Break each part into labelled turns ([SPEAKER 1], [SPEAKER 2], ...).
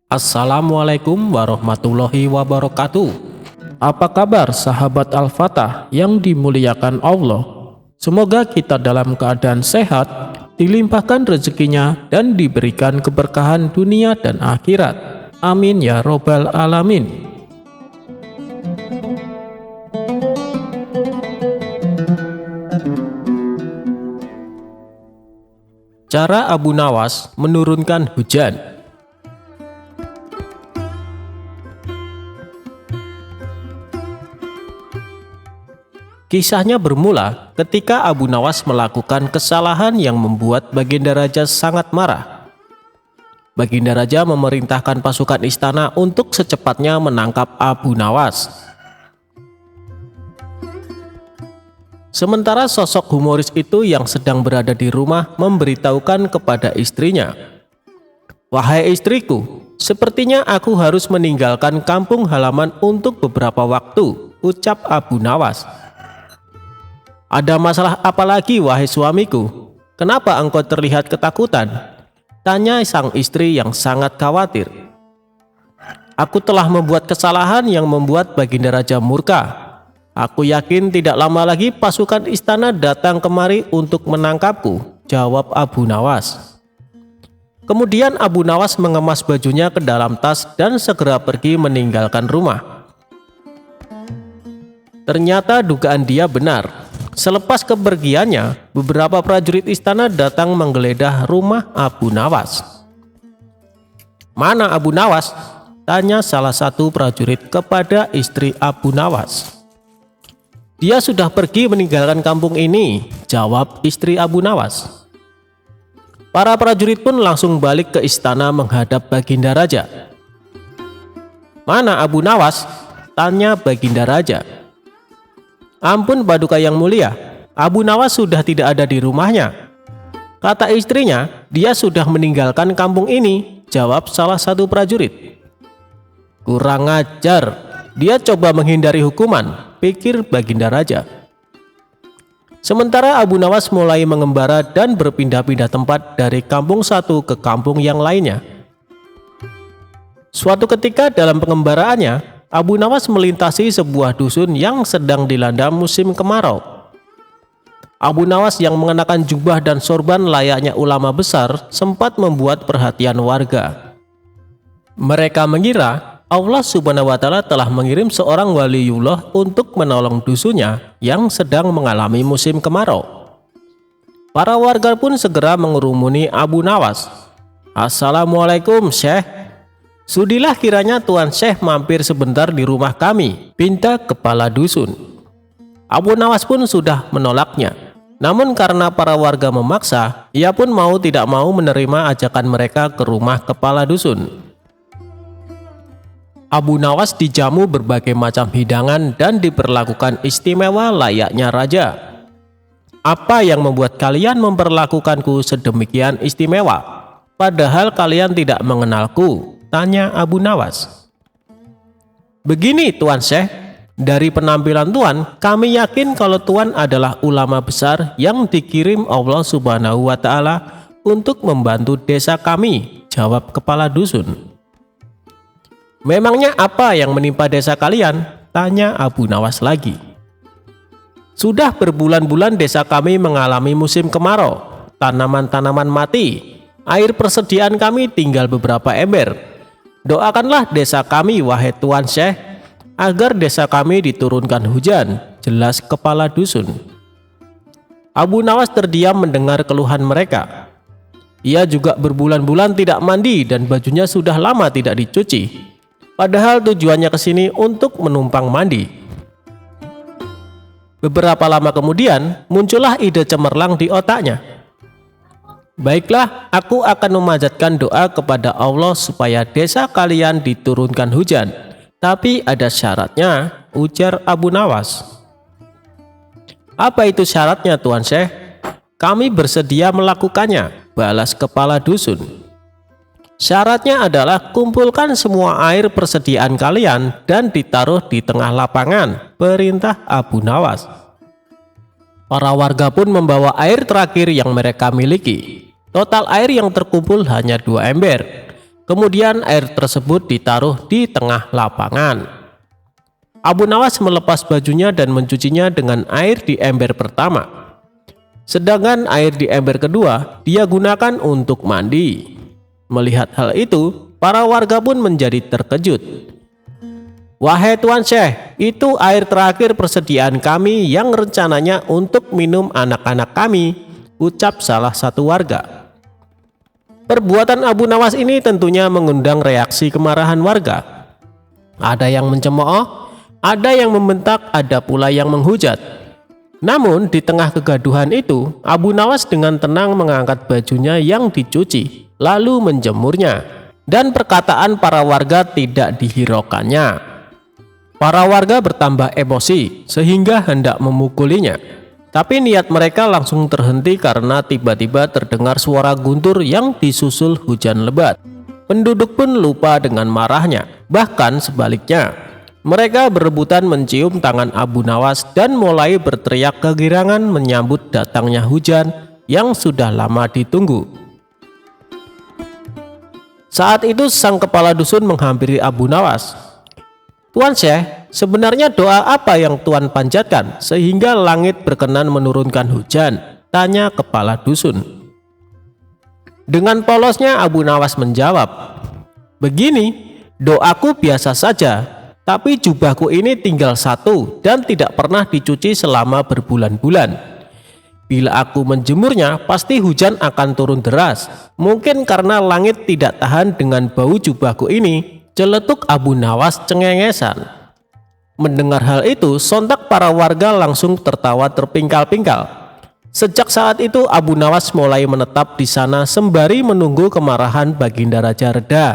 [SPEAKER 1] Assalamualaikum warahmatullahi wabarakatuh. Apa kabar sahabat Al-Fatah yang dimuliakan Allah? Semoga kita dalam keadaan sehat, dilimpahkan rezekinya dan diberikan keberkahan dunia dan akhirat. Amin ya robbal alamin. Cara Abu Nawas menurunkan hujan. Kisahnya bermula ketika Abu Nawas melakukan kesalahan yang membuat Baginda Raja sangat marah. Baginda Raja memerintahkan pasukan istana untuk secepatnya menangkap Abu Nawas. Sementara sosok humoris itu yang sedang berada di rumah memberitahukan kepada istrinya, "Wahai istriku, sepertinya aku harus meninggalkan kampung halaman untuk beberapa waktu," ucap Abu Nawas. "Ada masalah apa lagi wahai suamiku? Kenapa engkau terlihat ketakutan?" tanya sang istri yang sangat khawatir. "Aku telah membuat kesalahan yang membuat Baginda Raja murka. Aku yakin tidak lama lagi pasukan istana datang kemari untuk menangkapku," jawab Abu Nawas. Kemudian Abu Nawas mengemas bajunya ke dalam tas dan segera pergi meninggalkan rumah. Ternyata dugaan dia benar. Selepas kepergiannya, beberapa prajurit istana datang menggeledah rumah Abu Nawas. "Mana Abu Nawas?" tanya salah satu prajurit kepada istri Abu Nawas. "Dia sudah pergi meninggalkan kampung ini," jawab istri Abu Nawas. Para prajurit pun langsung balik ke istana menghadap Baginda Raja. "Mana Abu Nawas?" tanya Baginda Raja. "Ampun Paduka yang mulia, Abu Nawas sudah tidak ada di rumahnya," kata istrinya. "Dia sudah meninggalkan kampung ini," jawab salah satu prajurit. "Kurang ajar, dia coba menghindari hukuman," pikir Baginda Raja. Sementara Abu Nawas mulai mengembara dan berpindah-pindah tempat dari kampung satu ke kampung yang lainnya. Suatu ketika dalam pengembaraannya, Abu Nawas melintasi sebuah dusun yang sedang dilanda musim kemarau. Abu Nawas yang mengenakan jubah dan sorban layaknya ulama besar sempat membuat perhatian warga. Mereka mengira Allah Subhanahu wa Ta'ala telah mengirim seorang waliullah untuk menolong dusunnya yang sedang mengalami musim kemarau. Para warga pun segera mengerumuni Abu Nawas. "Assalamualaikum Syekh. Sudilah kiranya Tuan Syekh mampir sebentar di rumah kami," pinta kepala dusun. Abu Nawas pun sudah menolaknya. Namun karena para warga memaksa, ia pun mau tidak mau menerima ajakan mereka ke rumah kepala dusun. Abu Nawas dijamu berbagai macam hidangan dan diperlakukan istimewa layaknya raja. "Apa yang membuat kalian memperlakukanku sedemikian istimewa, padahal kalian tidak mengenalku?" tanya Abu Nawas. "Begini Tuan Syekh, dari penampilan Tuan, kami yakin kalau Tuan adalah ulama besar yang dikirim Allah Subhanahu wa Ta'ala untuk membantu desa kami," jawab kepala dusun. "Memangnya apa yang menimpa desa kalian?" tanya Abu Nawas lagi. "Sudah berbulan-bulan desa kami mengalami musim kemarau, tanaman-tanaman mati, air persediaan kami tinggal beberapa ember. Doakanlah desa kami wahai Tuan Syekh, agar desa kami diturunkan hujan," jelas kepala dusun. Abu Nawas terdiam mendengar keluhan mereka. Ia juga berbulan-bulan tidak mandi dan bajunya sudah lama tidak dicuci. Padahal tujuannya ke sini untuk menumpang mandi. Beberapa lama kemudian muncullah ide cemerlang di otaknya. "Baiklah, aku akan memanjatkan doa kepada Allah supaya desa kalian diturunkan hujan. Tapi ada syaratnya," ujar Abu Nawas. "Apa itu syaratnya Tuan Syekh?" "Kami bersedia melakukannya," balas kepala dusun. "Syaratnya adalah kumpulkan semua air persediaan kalian dan ditaruh di tengah lapangan," perintah Abu Nawas. Para warga pun membawa air terakhir yang mereka miliki. Total air yang terkumpul hanya 2 ember. Kemudian air tersebut ditaruh di tengah lapangan. Abu Nawas melepas bajunya dan mencucinya dengan air di ember pertama. Sedangkan air di ember kedua dia gunakan untuk mandi. Melihat hal itu, para warga pun menjadi terkejut. "Wahai Tuan Syekh, itu air terakhir persediaan kami yang rencananya untuk minum anak-anak kami," ucap salah satu warga. Perbuatan Abu Nawas ini tentunya mengundang reaksi kemarahan warga. Ada yang mencemooh, ada yang membentak, ada pula yang menghujat. Namun di tengah kegaduhan itu, Abu Nawas dengan tenang mengangkat bajunya yang dicuci, lalu menjemurnya, dan perkataan para warga tidak dihiraukannya. Para warga bertambah emosi sehingga hendak memukulinya. Tapi niat mereka langsung terhenti karena tiba-tiba terdengar suara guntur yang disusul hujan lebat. Penduduk pun lupa dengan marahnya. Bahkan sebaliknya, mereka berebutan mencium tangan Abu Nawas dan mulai berteriak kegirangan menyambut datangnya hujan yang sudah lama ditunggu. Saat itu sang kepala dusun menghampiri Abu Nawas. "Tuan Syekh, sebenarnya doa apa yang Tuan panjatkan sehingga langit berkenan menurunkan hujan?" tanya kepala dusun. Dengan polosnya Abu Nawas menjawab, "Begini, doaku biasa saja, tapi jubahku ini tinggal satu dan tidak pernah dicuci selama berbulan-bulan. Bila aku menjemurnya, pasti hujan akan turun deras. Mungkin karena langit tidak tahan dengan bau jubahku ini," celetuk Abu Nawas cengengesan. Mendengar hal itu, sontak para warga langsung tertawa terpingkal-pingkal. Sejak saat itu Abu Nawas mulai menetap di sana sembari menunggu kemarahan Baginda Raja reda.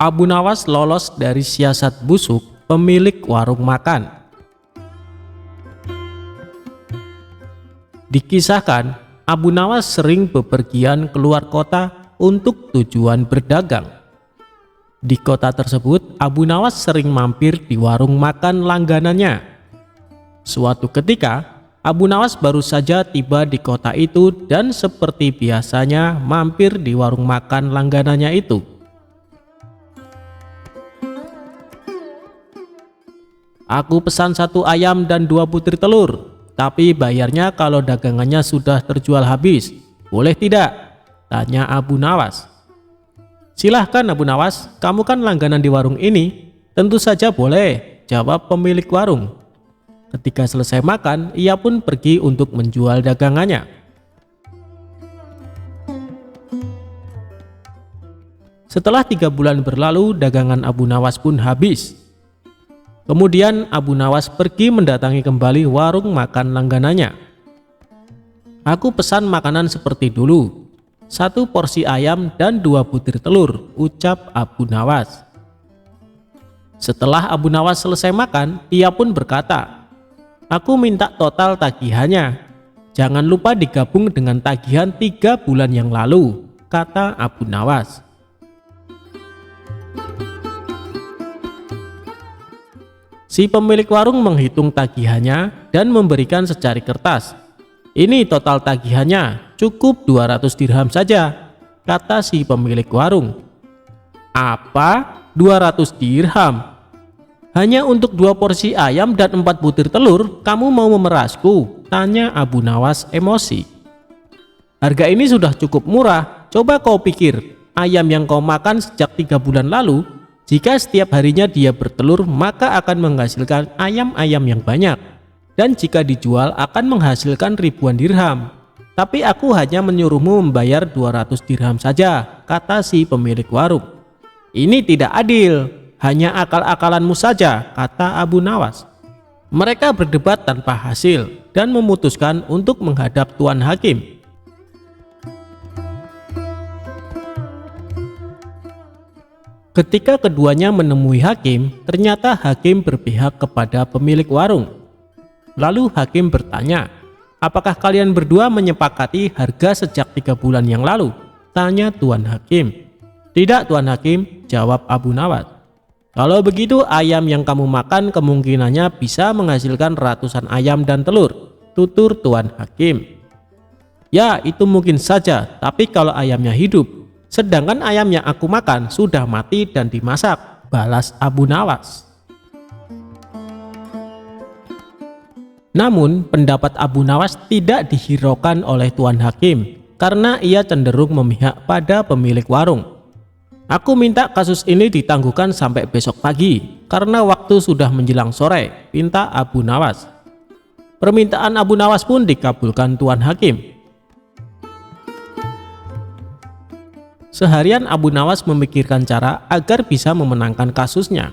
[SPEAKER 1] Abu Nawas lolos dari siasat busuk pemilik warung makan. Dikisahkan, Abu Nawas sering bepergian keluar kota untuk tujuan berdagang. Di kota tersebut, Abu Nawas sering mampir di warung makan langganannya. Suatu ketika, Abu Nawas baru saja tiba di kota itu dan seperti biasanya mampir di warung makan langganannya itu. "Aku pesan 1 ayam dan 2 butir telur, tapi bayarnya kalau dagangannya sudah terjual habis. Boleh tidak?" tanya Abu Nawas. "Silahkan Abu Nawas, kamu kan langganan di warung ini." "Tentu saja boleh," jawab pemilik warung. Ketika selesai makan, ia pun pergi untuk menjual dagangannya. Setelah 3 bulan berlalu, dagangan Abu Nawas pun habis. Kemudian Abu Nawas pergi mendatangi kembali warung makan langganannya. "Aku pesan makanan seperti dulu, 1 porsi ayam dan 2 butir telur," ucap Abu Nawas. Setelah Abu Nawas selesai makan, ia pun berkata, "Aku minta total tagihannya. Jangan lupa digabung dengan tagihan 3 bulan yang lalu," kata Abu Nawas. Si pemilik warung menghitung tagihannya dan memberikan secari kertas. "Ini total tagihannya, cukup 200 dirham saja," kata si pemilik warung. "Apa? 200 dirham? Hanya untuk 2 porsi ayam dan 4 butir telur, kamu mau memerasku?" tanya Abu Nawas emosi. "Harga ini sudah cukup murah. Coba kau pikir, ayam yang kau makan sejak 3 bulan lalu, jika setiap harinya dia bertelur, maka akan menghasilkan ayam-ayam yang banyak. Dan jika dijual akan menghasilkan ribuan dirham. Tapi aku hanya menyuruhmu membayar 200 dirham saja," kata si pemilik warung. "Ini tidak adil, hanya akal-akalanmu saja," kata Abu Nawas. Mereka berdebat tanpa hasil dan memutuskan untuk menghadap Tuan Hakim. Ketika keduanya menemui hakim, ternyata hakim berpihak kepada pemilik warung. Lalu hakim bertanya, "Apakah kalian berdua menyepakati harga sejak 3 bulan yang lalu?" tanya Tuan Hakim. "Tidak Tuan Hakim," jawab Abu Nawas. Kalau begitu ayam yang kamu makan kemungkinannya bisa menghasilkan ratusan ayam dan telur, tutur Tuan Hakim. Ya, itu mungkin saja, tapi kalau ayamnya hidup, sedangkan ayam yang aku makan sudah mati dan dimasak, balas Abu Nawas. Namun pendapat Abu Nawas tidak dihiraukan oleh Tuan Hakim karena ia cenderung memihak pada pemilik warung. Aku minta kasus ini ditangguhkan sampai besok pagi karena waktu sudah menjelang sore, pinta Abu Nawas. Permintaan Abu Nawas pun dikabulkan Tuan Hakim. Seharian Abu Nawas memikirkan cara agar bisa memenangkan kasusnya.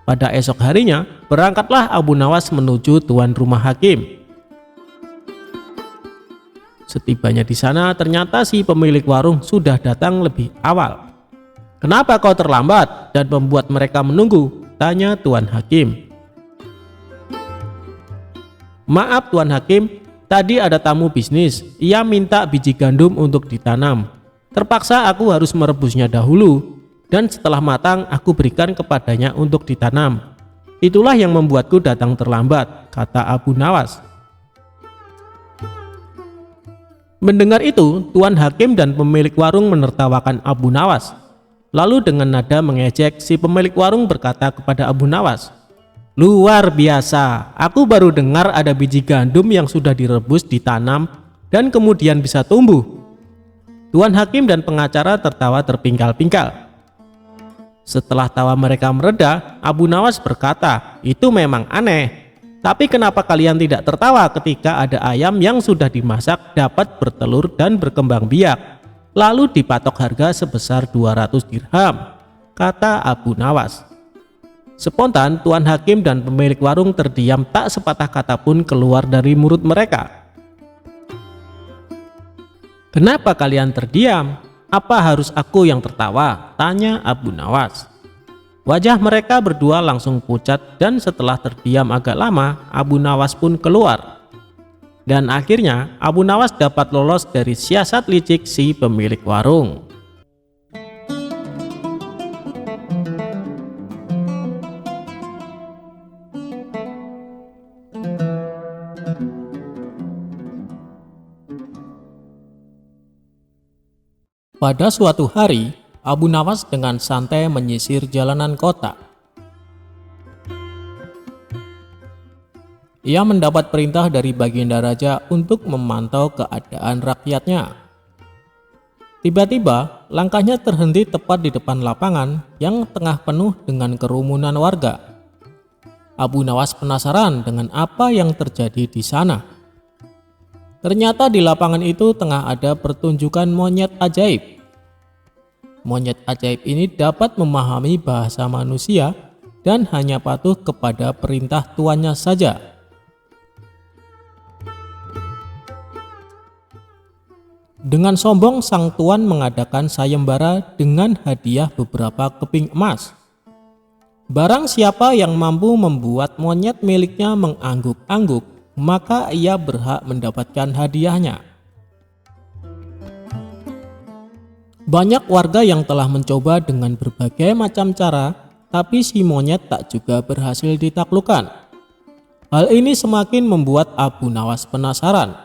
[SPEAKER 1] Pada esok harinya, berangkatlah Abu Nawas menuju tuan rumah hakim. Setibanya di sana, ternyata si pemilik warung sudah datang lebih awal. "Kenapa kau terlambat dan membuat mereka menunggu?" tanya Tuan Hakim. "Maaf Tuan Hakim, tadi ada tamu bisnis. Ia minta biji gandum untuk ditanam. Terpaksa aku harus merebusnya dahulu, dan setelah matang aku berikan kepadanya untuk ditanam. Itulah yang membuatku datang terlambat," kata Abu Nawas. Mendengar itu, Tuan Hakim dan pemilik warung menertawakan Abu Nawas. Lalu dengan nada mengejek, si pemilik warung berkata kepada Abu Nawas, "Luar biasa, aku baru dengar ada biji gandum yang sudah direbus, ditanam, dan kemudian bisa tumbuh." Tuan Hakim dan pengacara tertawa terpingkal-pingkal. Setelah tawa mereka mereda, Abu Nawas berkata, "Itu memang aneh. Tapi kenapa kalian tidak tertawa ketika ada ayam yang sudah dimasak dapat bertelur dan berkembang biak, lalu dipatok harga sebesar 200 dirham, kata Abu Nawas. Spontan Tuan Hakim dan pemilik warung terdiam, tak sepatah kata pun keluar dari mulut mereka. "Kenapa kalian terdiam? Apa harus aku yang tertawa?" tanya Abu Nawas. Wajah mereka berdua langsung pucat dan setelah terdiam agak lama, Abu Nawas pun keluar. Dan akhirnya Abu Nawas dapat lolos dari siasat licik si pemilik warung. Pada suatu hari, Abu Nawas dengan santai menyisir jalanan kota. Ia mendapat perintah dari Baginda Raja untuk memantau keadaan rakyatnya. Tiba-tiba, langkahnya terhenti tepat di depan lapangan yang tengah penuh dengan kerumunan warga. Abu Nawas penasaran dengan apa yang terjadi di sana. Ternyata di lapangan itu tengah ada pertunjukan monyet ajaib. Monyet ajaib ini dapat memahami bahasa manusia dan hanya patuh kepada perintah tuannya saja. Dengan sombong sang tuan mengadakan sayembara dengan hadiah beberapa keping emas. Barang siapa yang mampu membuat monyet miliknya mengangguk-angguk, maka ia berhak mendapatkan hadiahnya. Banyak warga yang telah mencoba dengan berbagai macam cara, tapi si monyet tak juga berhasil ditaklukkan. Hal ini semakin membuat Abu Nawas penasaran.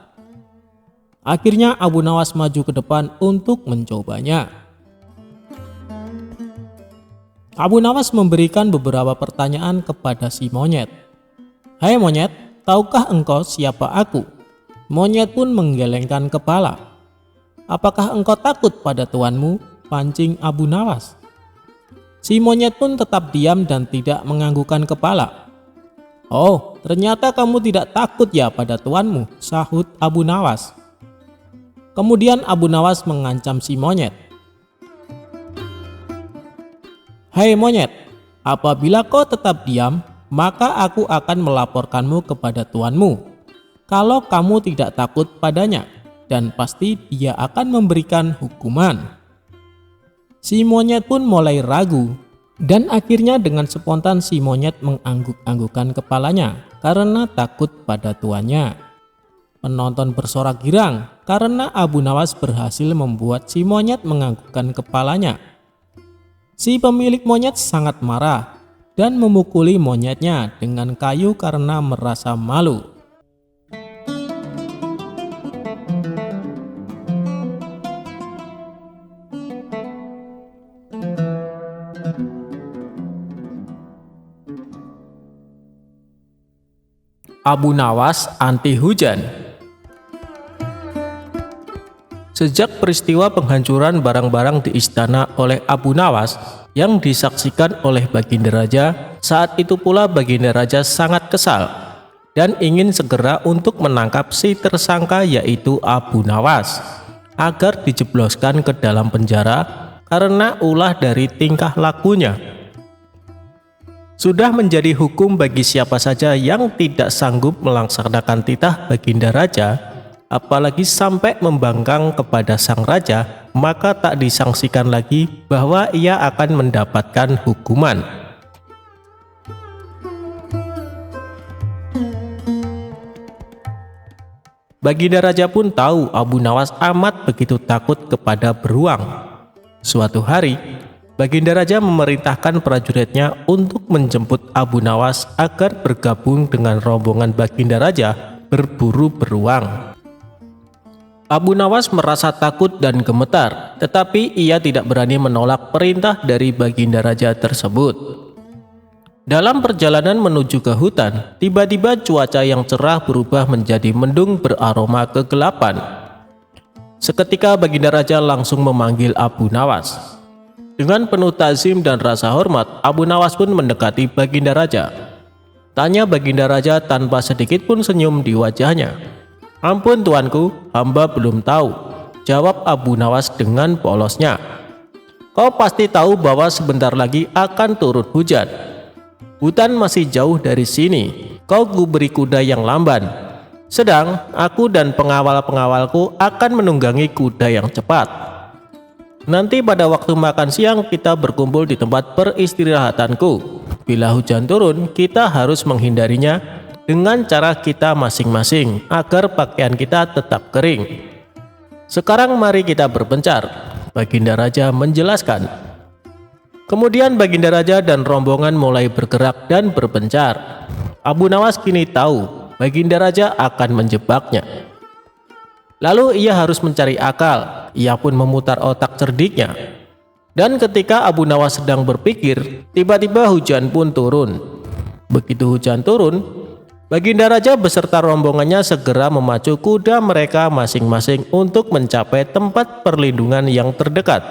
[SPEAKER 1] Akhirnya Abu Nawas maju ke depan untuk mencobanya. Abu Nawas memberikan beberapa pertanyaan kepada si monyet. "Hai monyet, tahukah engkau siapa aku?" Monyet pun menggelengkan kepala. "Apakah engkau takut pada tuanmu?" pancing Abu Nawas. Si monyet pun tetap diam dan tidak menganggukkan kepala. "Oh, ternyata kamu tidak takut ya pada tuanmu," sahut Abu Nawas. Kemudian Abu Nawas mengancam si monyet. "Hai monyet, apabila kau tetap diam, maka aku akan melaporkanmu kepada tuanmu. Kalau kamu tidak takut padanya, dan pasti dia akan memberikan hukuman." Si monyet pun mulai ragu, dan akhirnya dengan spontan si monyet mengangguk-anggukkan kepalanya karena takut pada tuannya. Penonton bersorak girang karena Abu Nawas berhasil membuat si monyet menganggukkan kepalanya.
[SPEAKER 2] Si pemilik monyet sangat marah dan memukuli monyetnya dengan kayu karena merasa malu.
[SPEAKER 1] Abu Nawas anti hujan. Sejak peristiwa penghancuran barang-barang di istana oleh Abu Nawas yang disaksikan oleh Baginda Raja, saat itu pula Baginda Raja sangat kesal dan ingin segera untuk menangkap si tersangka yaitu Abu Nawas agar dijebloskan ke dalam penjara karena ulah dari tingkah lakunya. Sudah menjadi hukum bagi siapa saja yang tidak sanggup melaksanakan titah Baginda Raja, apalagi sampai membangkang kepada sang raja, maka tak disangsikan lagi bahwa ia akan mendapatkan hukuman. Baginda Raja pun tahu Abu Nawas amat begitu takut kepada beruang. Suatu hari, Baginda Raja memerintahkan prajuritnya untuk menjemput Abu Nawas agar bergabung dengan rombongan Baginda Raja berburu beruang. Abu Nawas merasa takut dan gemetar, tetapi ia tidak berani menolak perintah dari Baginda Raja tersebut. Dalam perjalanan menuju ke hutan, tiba-tiba cuaca yang cerah berubah menjadi mendung beraroma kegelapan. Seketika Baginda Raja langsung memanggil Abu Nawas. Dengan penuh ta'zim dan rasa hormat, Abu Nawas pun mendekati Baginda Raja. Tanya Baginda Raja tanpa sedikit pun senyum di wajahnya. "Ampun tuanku, hamba belum tahu," jawab Abu Nawas dengan polosnya. "Kau pasti tahu bahwa sebentar lagi akan turun hujan. Hutan masih jauh dari sini, kau kuberi kuda yang lamban. Sedang aku dan pengawal-pengawalku akan menunggangi kuda yang cepat. Nanti pada waktu makan siang kita berkumpul di tempat peristirahatanku. Bila hujan turun, kita harus menghindarinya dengan cara kita masing-masing agar pakaian kita tetap kering. Sekarang mari kita berpencar," Baginda Raja menjelaskan. Kemudian Baginda Raja dan rombongan mulai bergerak dan berpencar. Abu Nawas kini tahu Baginda Raja akan menjebaknya. Lalu ia harus mencari akal. Ia pun memutar otak cerdiknya. Dan ketika Abu Nawas sedang berpikir, tiba-tiba hujan pun turun. Begitu hujan turun, Baginda Raja beserta rombongannya segera memacu kuda mereka masing-masing untuk mencapai tempat perlindungan yang terdekat.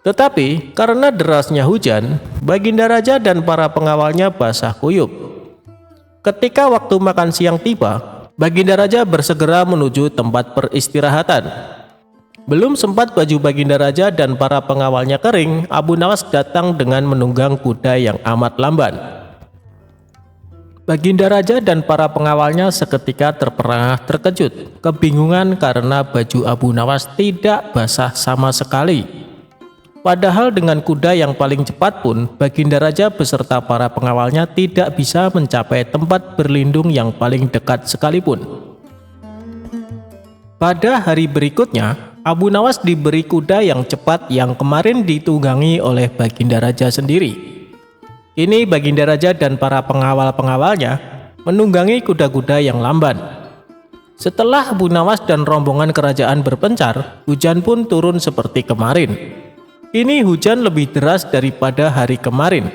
[SPEAKER 1] Tetapi karena derasnya hujan, Baginda Raja dan para pengawalnya basah kuyup. Ketika waktu makan siang tiba, Baginda Raja bersegera menuju tempat peristirahatan. Belum sempat baju Baginda Raja dan para pengawalnya kering, Abu Nawas datang dengan menunggang kuda yang amat lamban. Baginda Raja dan para pengawalnya seketika terperangah terkejut, kebingungan karena baju Abu Nawas tidak basah sama sekali. Padahal dengan kuda yang paling cepat pun, Baginda Raja beserta para pengawalnya tidak bisa mencapai tempat berlindung yang paling dekat sekalipun. Pada hari berikutnya, Abu Nawas diberi kuda yang cepat yang kemarin ditunggangi oleh Baginda Raja sendiri. Kini Baginda Raja dan para pengawal-pengawalnya menunggangi kuda-kuda yang lamban. Setelah Abu Nawas dan rombongan kerajaan berpencar, hujan pun turun seperti kemarin. Ini hujan lebih deras daripada hari kemarin.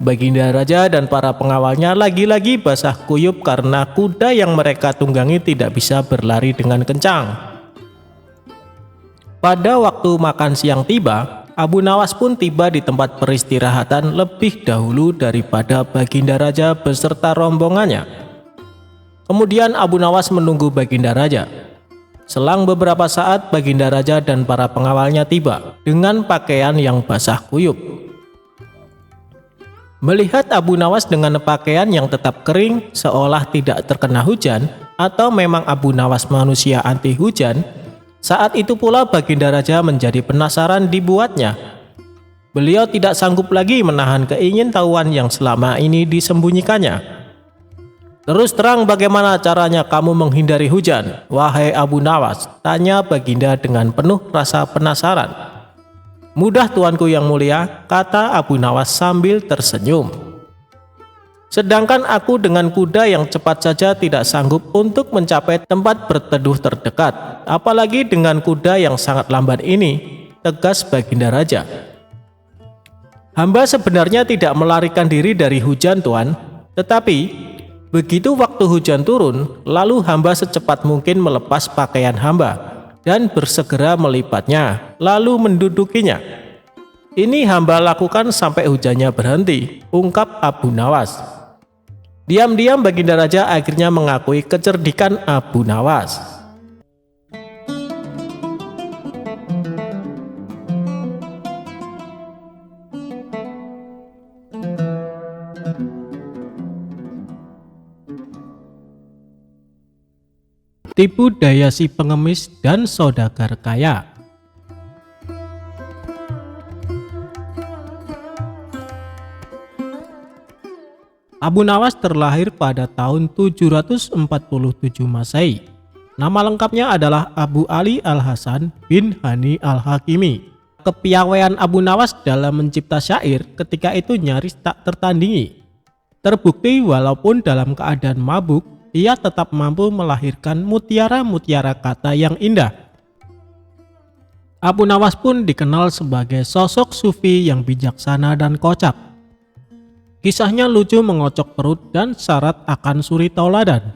[SPEAKER 1] Baginda Raja dan para pengawalnya lagi-lagi basah kuyup karena kuda yang mereka tunggangi tidak bisa berlari dengan kencang. Pada waktu makan siang tiba, Abu Nawas pun tiba di tempat peristirahatan lebih dahulu daripada Baginda Raja beserta rombongannya. Kemudian Abu Nawas menunggu Baginda Raja. Selang beberapa saat, Baginda Raja dan para pengawalnya tiba dengan pakaian yang basah kuyup. Melihat Abu Nawas dengan pakaian yang tetap kering seolah tidak terkena hujan, atau memang Abu Nawas manusia anti hujan, saat itu pula Baginda Raja menjadi penasaran dibuatnya. Beliau tidak sanggup lagi menahan keingintahuan yang selama ini disembunyikannya. "Terus terang bagaimana caranya kamu menghindari hujan, wahai Abu Nawas?" tanya Baginda dengan penuh rasa penasaran. "Mudah tuanku yang mulia," kata Abu Nawas sambil tersenyum. "Sedangkan aku dengan kuda yang cepat saja tidak sanggup untuk mencapai tempat berteduh terdekat, apalagi dengan kuda yang sangat lambat ini," tegas Baginda Raja. "Hamba sebenarnya tidak melarikan diri dari hujan, Tuan. Tetapi begitu waktu hujan turun, lalu hamba secepat mungkin melepas pakaian hamba dan bersegera melipatnya, lalu mendudukinya. Ini hamba lakukan sampai hujannya berhenti," ungkap Abu Nawas. Diam-diam Baginda Raja akhirnya mengakui kecerdikan Abu Nawas. Tipu daya si pengemis dan saudagar kaya. Abu Nawas terlahir pada tahun 747 Masehi. Nama lengkapnya adalah Abu Ali Al-Hasan bin Hani Al-Hakimi. Kepiawaian Abu Nawas dalam mencipta syair ketika itu nyaris tak tertandingi. Terbukti walaupun dalam keadaan mabuk, ia tetap mampu melahirkan mutiara-mutiara kata yang indah. Abu Nawas pun dikenal sebagai sosok sufi yang bijaksana dan kocak. Kisahnya lucu, mengocok perut, dan syarat akan suri tauladan.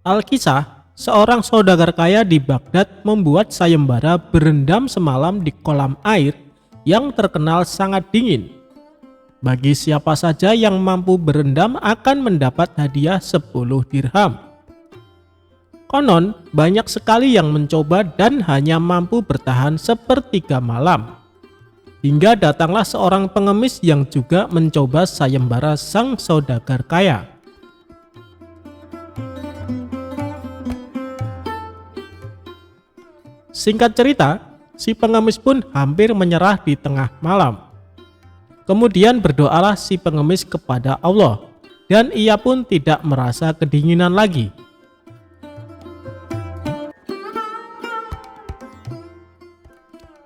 [SPEAKER 1] Al-Kisah, seorang saudagar kaya di Baghdad membuat sayembara berendam semalam di kolam air yang terkenal sangat dingin. Bagi siapa saja yang mampu berendam akan mendapat hadiah 10 dirham. Konon, banyak sekali yang mencoba dan hanya mampu bertahan sepertiga malam. Hingga datanglah seorang pengemis yang juga mencoba sayembara sang saudagar kaya. Singkat cerita, si pengemis pun hampir menyerah di tengah malam. Kemudian berdoalah si pengemis kepada Allah, dan ia pun tidak merasa kedinginan lagi.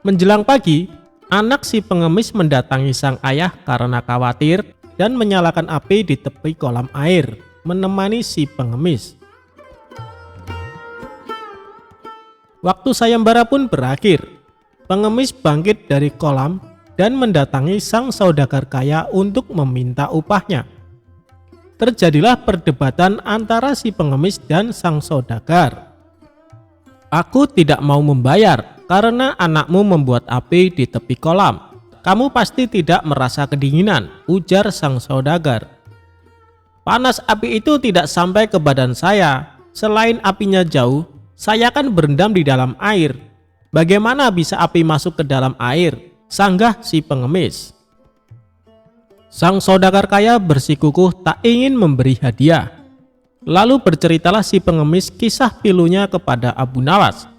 [SPEAKER 1] Menjelang pagi, anak si pengemis mendatangi sang ayah karena khawatir dan menyalakan api di tepi kolam air, menemani si pengemis. Waktu sayembara pun berakhir. Pengemis bangkit dari kolam dan mendatangi sang saudagar kaya untuk meminta upahnya. Terjadilah perdebatan antara si pengemis dan sang saudagar. "Aku tidak mau membayar karena anakmu membuat api di tepi kolam. Kamu pasti tidak merasa kedinginan," ujar sang saudagar. "Panas api itu tidak sampai ke badan saya. Selain apinya jauh, saya kan berendam di dalam air. Bagaimana bisa api masuk ke dalam air?" sanggah si pengemis. Sang saudagar kaya bersikukuh tak ingin memberi hadiah. Lalu berceritalah si pengemis kisah pilunya kepada Abu Nawas.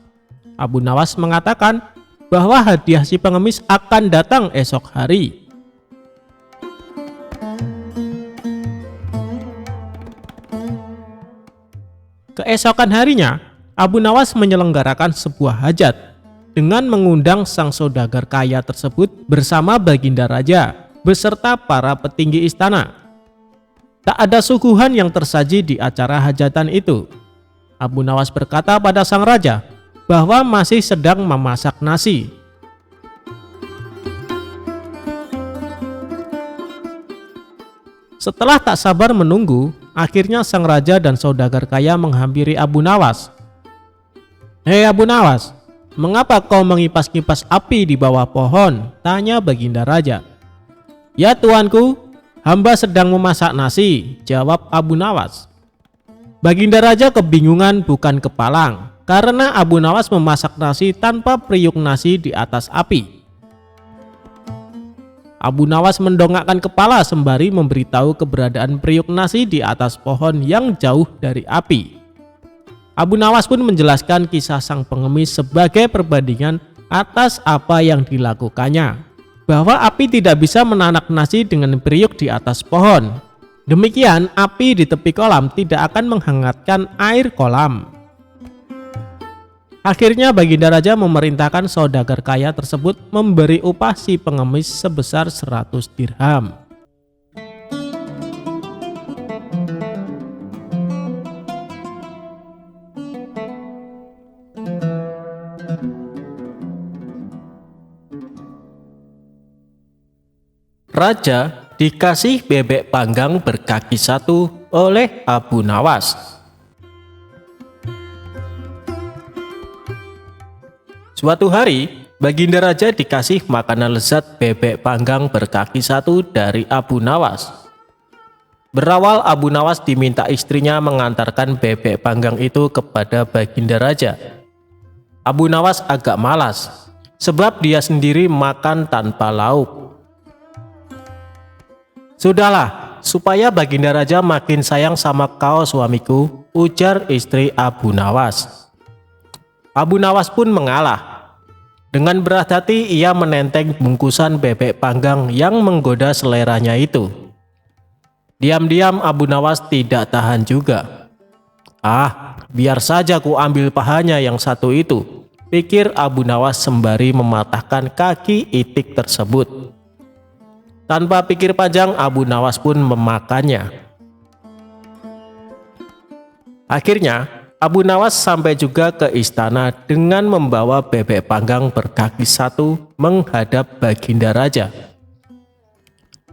[SPEAKER 1] Abu Nawas mengatakan bahwa hadiah si pengemis akan datang esok hari. Keesokan harinya, Abu Nawas menyelenggarakan sebuah hajat dengan mengundang sang saudagar kaya tersebut bersama Baginda Raja beserta para petinggi istana. Tak ada suguhan yang tersaji di acara hajatan itu. Abu Nawas berkata pada sang raja bahwa masih sedang memasak nasi. Setelah tak sabar menunggu, akhirnya sang raja dan saudagar kaya menghampiri Abu Nawas. "Hei Abu Nawas, mengapa kau mengipas-kipas api di bawah pohon?" tanya Baginda Raja. "Ya tuanku, hamba sedang memasak nasi," jawab Abu Nawas. Baginda Raja kebingungan bukan kepalang karena Abu Nawas memasak nasi tanpa periuk nasi di atas api. Abu Nawas mendongakkan kepala sembari memberitahu keberadaan periuk nasi di atas pohon yang jauh dari api. Abu Nawas pun menjelaskan kisah sang pengemis sebagai perbandingan atas apa yang dilakukannya, bahwa api tidak bisa menanak nasi dengan periuk di atas pohon.
[SPEAKER 2] Demikian, api di tepi kolam tidak akan menghangatkan air kolam. Akhirnya Baginda Raja memerintahkan saudagar kaya tersebut memberi upah si pengemis sebesar 100 dirham.
[SPEAKER 1] Raja dikasih bebek panggang berkaki 1 oleh Abu Nawas. Suatu hari, Baginda Raja dikasih makanan lezat bebek panggang berkaki 1 dari Abu Nawas. Berawal Abu Nawas diminta istrinya mengantarkan bebek panggang itu kepada Baginda Raja. Abu Nawas agak malas, sebab dia sendiri makan tanpa lauk. "Sudahlah, supaya Baginda Raja makin sayang sama kau suamiku," ujar istri Abu Nawas. Abu Nawas pun mengalah. Dengan berat hati ia menenteng bungkusan bebek panggang yang menggoda seleranya itu. Diam-diam Abu Nawas tidak tahan juga. Biar saja ku ambil pahanya yang satu itu," pikir Abu Nawas sembari mematahkan kaki itik tersebut. Tanpa pikir panjang, Abu Nawas pun memakannya. Akhirnya, Abu Nawas sampai juga ke istana dengan membawa bebek panggang berkaki 1 menghadap Baginda Raja.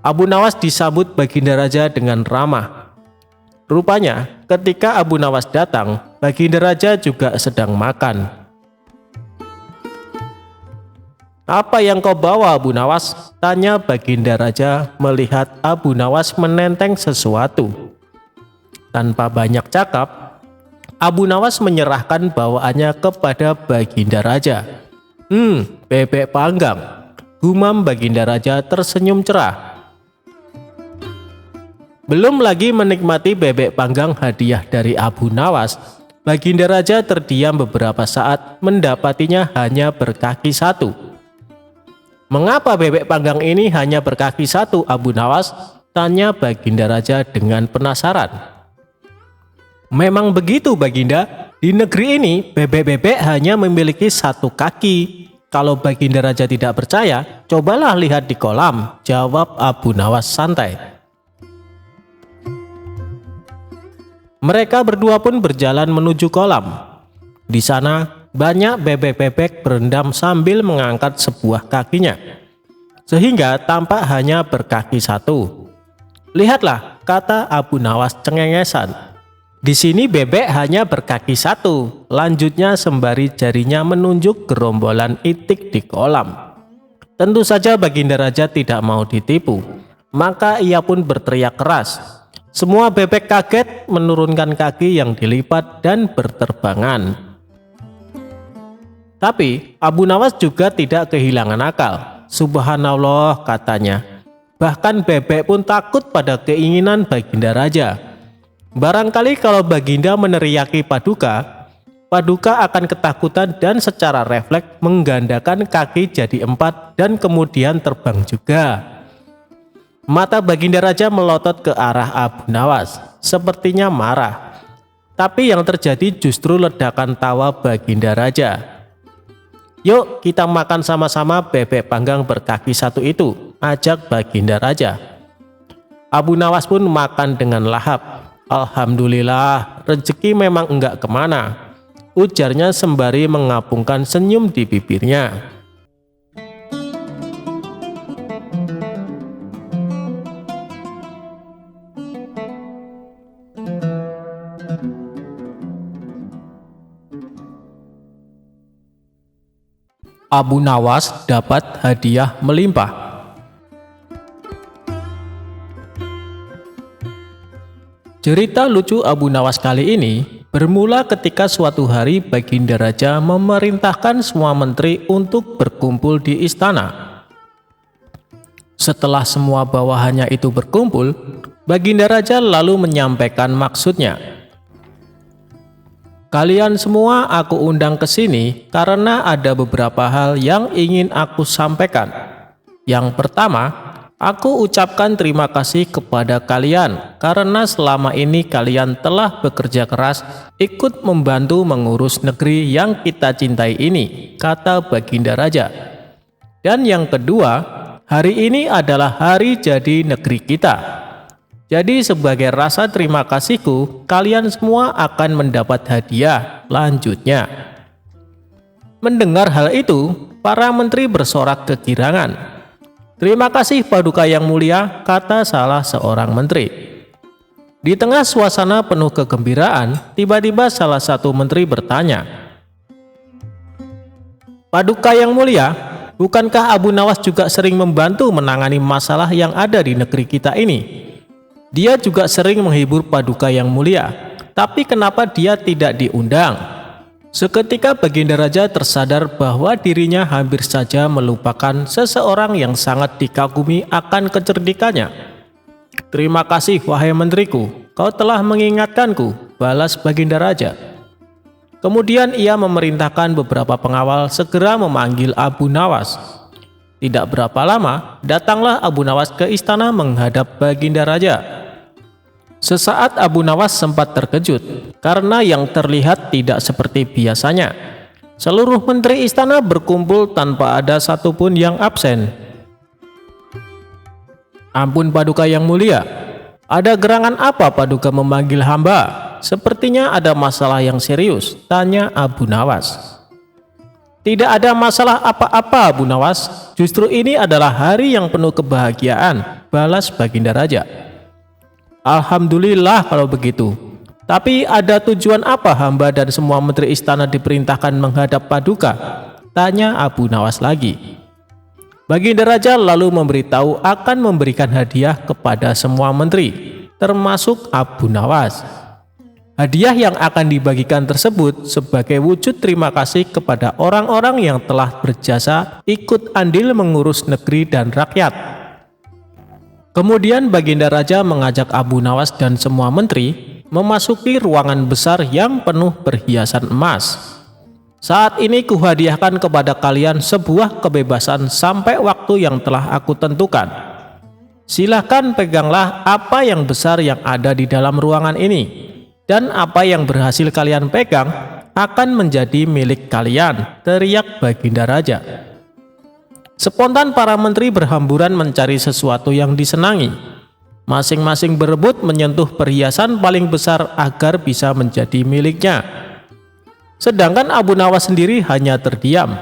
[SPEAKER 1] Abu Nawas disambut Baginda Raja dengan ramah. Rupanya, ketika Abu Nawas datang, Baginda Raja juga sedang makan. "Apa yang kau bawa, Abu Nawas?" tanya Baginda Raja melihat Abu Nawas menenteng sesuatu. Tanpa banyak cakap, Abu Nawas menyerahkan bawaannya kepada Baginda Raja. Bebek panggang," gumam Baginda Raja tersenyum cerah. Belum lagi menikmati bebek panggang hadiah dari Abu Nawas, Baginda Raja terdiam beberapa saat mendapatinya hanya berkaki 1. "Mengapa bebek panggang ini hanya berkaki 1, Abu Nawas?" tanya Baginda Raja dengan penasaran. "Memang begitu, Baginda. Di negeri ini bebek-bebek hanya memiliki 1 kaki. Kalau Baginda Raja tidak percaya, cobalah lihat di kolam," jawab Abu Nawas santai. Mereka berdua pun berjalan menuju kolam. Di sana banyak bebek-bebek berendam sambil mengangkat sebuah kakinya, sehingga tampak hanya berkaki 1. "Lihatlah," kata Abu Nawas cengengesan. "Di sini bebek hanya berkaki 1, lanjutnya sembari jarinya menunjuk gerombolan itik di kolam. Tentu saja Baginda Raja tidak mau ditipu, maka ia pun berteriak keras. Semua bebek kaget menurunkan kaki yang dilipat dan berterbangan. Tapi Abu Nawas juga tidak kehilangan akal. "Subhanallah," katanya. "Bahkan bebek pun takut pada keinginan Baginda Raja. Barangkali kalau Baginda meneriaki Paduka, Paduka akan ketakutan dan secara refleks menggandakan kaki jadi 4 dan kemudian terbang juga." Mata Baginda Raja melotot ke arah Abu Nawas, sepertinya marah. Tapi yang terjadi justru ledakan tawa Baginda Raja. "Yuk kita makan sama-sama bebek panggang berkaki 1 itu," ajak Baginda Raja. Abu Nawas pun makan dengan lahap. "Alhamdulillah, rezeki memang enggak kemana," ujarnya sembari mengapungkan senyum di bibirnya. Abu Nawas dapat hadiah melimpah. Cerita lucu Abu Nawas kali ini bermula ketika suatu hari Baginda Raja memerintahkan semua menteri untuk berkumpul di istana. Setelah semua bawahannya itu berkumpul, Baginda Raja lalu menyampaikan maksudnya. "Kalian semua aku undang ke sini karena ada beberapa hal yang ingin aku sampaikan. Yang pertama, Aku ucapkan terima kasih kepada kalian karena selama ini kalian telah bekerja keras ikut membantu mengurus negeri yang kita cintai ini, kata Baginda Raja. Dan yang kedua, hari ini adalah hari jadi negeri kita. Jadi sebagai rasa terima kasihku, kalian semua akan mendapat hadiah, lanjutnya. Mendengar hal itu, para menteri bersorak kegirangan. Terima kasih Paduka yang mulia, kata salah seorang menteri. Di tengah suasana penuh kegembiraan, tiba-tiba salah satu menteri bertanya, Paduka yang mulia, bukankah Abu Nawas juga sering membantu menangani masalah yang ada di negeri kita ini? Dia juga sering menghibur Paduka yang mulia, tapi kenapa dia tidak diundang? Seketika Baginda Raja tersadar bahwa dirinya hampir saja melupakan seseorang yang sangat dikagumi akan kecerdikannya. Terima kasih wahai menteriku, kau telah mengingatkanku, balas Baginda Raja. Kemudian ia memerintahkan beberapa pengawal segera memanggil Abu Nawas. Tidak berapa lama, datanglah Abu Nawas ke istana menghadap Baginda Raja. Sesaat Abu Nawas sempat terkejut karena yang terlihat tidak seperti biasanya. Seluruh menteri istana berkumpul tanpa ada satupun yang absen. Ampun Paduka yang mulia, ada gerangan apa Paduka memanggil hamba? Sepertinya ada masalah yang serius, tanya Abu Nawas. Tidak ada masalah apa-apa Abu Nawas, justru ini adalah hari yang penuh kebahagiaan, balas Baginda Raja. Alhamdulillah kalau begitu. Tapi ada tujuan apa hamba dan semua menteri istana diperintahkan menghadap Paduka? Tanya Abu Nawas lagi. Baginda Raja lalu memberitahu akan memberikan hadiah kepada semua menteri, termasuk Abu Nawas. Hadiah yang akan dibagikan tersebut sebagai wujud terima kasih kepada orang-orang yang telah berjasa ikut andil mengurus negeri dan rakyat. Kemudian Baginda Raja mengajak Abu Nawas dan semua menteri memasuki ruangan besar yang penuh perhiasan emas. Saat ini kuhadiahkan kepada kalian sebuah kebebasan sampai waktu yang telah aku tentukan. Silahkan peganglah apa yang besar yang ada di dalam ruangan ini. Dan apa yang berhasil kalian pegang akan menjadi milik kalian, teriak Baginda Raja. Spontan para menteri berhamburan mencari sesuatu yang disenangi. Masing-masing berebut menyentuh perhiasan paling besar agar bisa menjadi miliknya. Sedangkan Abu Nawas sendiri hanya terdiam.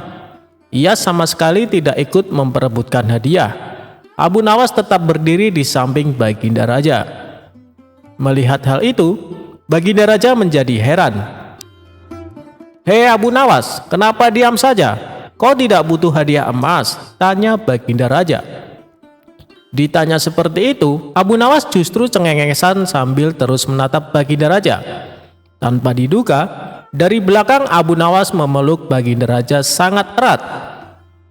[SPEAKER 1] Ia sama sekali tidak ikut memperebutkan hadiah. Abu Nawas tetap berdiri di samping Baginda Raja. Melihat hal itu, Baginda Raja menjadi heran. Hei Abu Nawas, kenapa diam saja? Kau tidak butuh hadiah emas? Tanya Baginda Raja. Ditanya seperti itu, Abu Nawas justru cengengesan sambil terus menatap Baginda Raja. Tanpa diduga, dari belakang Abu Nawas memeluk Baginda Raja sangat erat.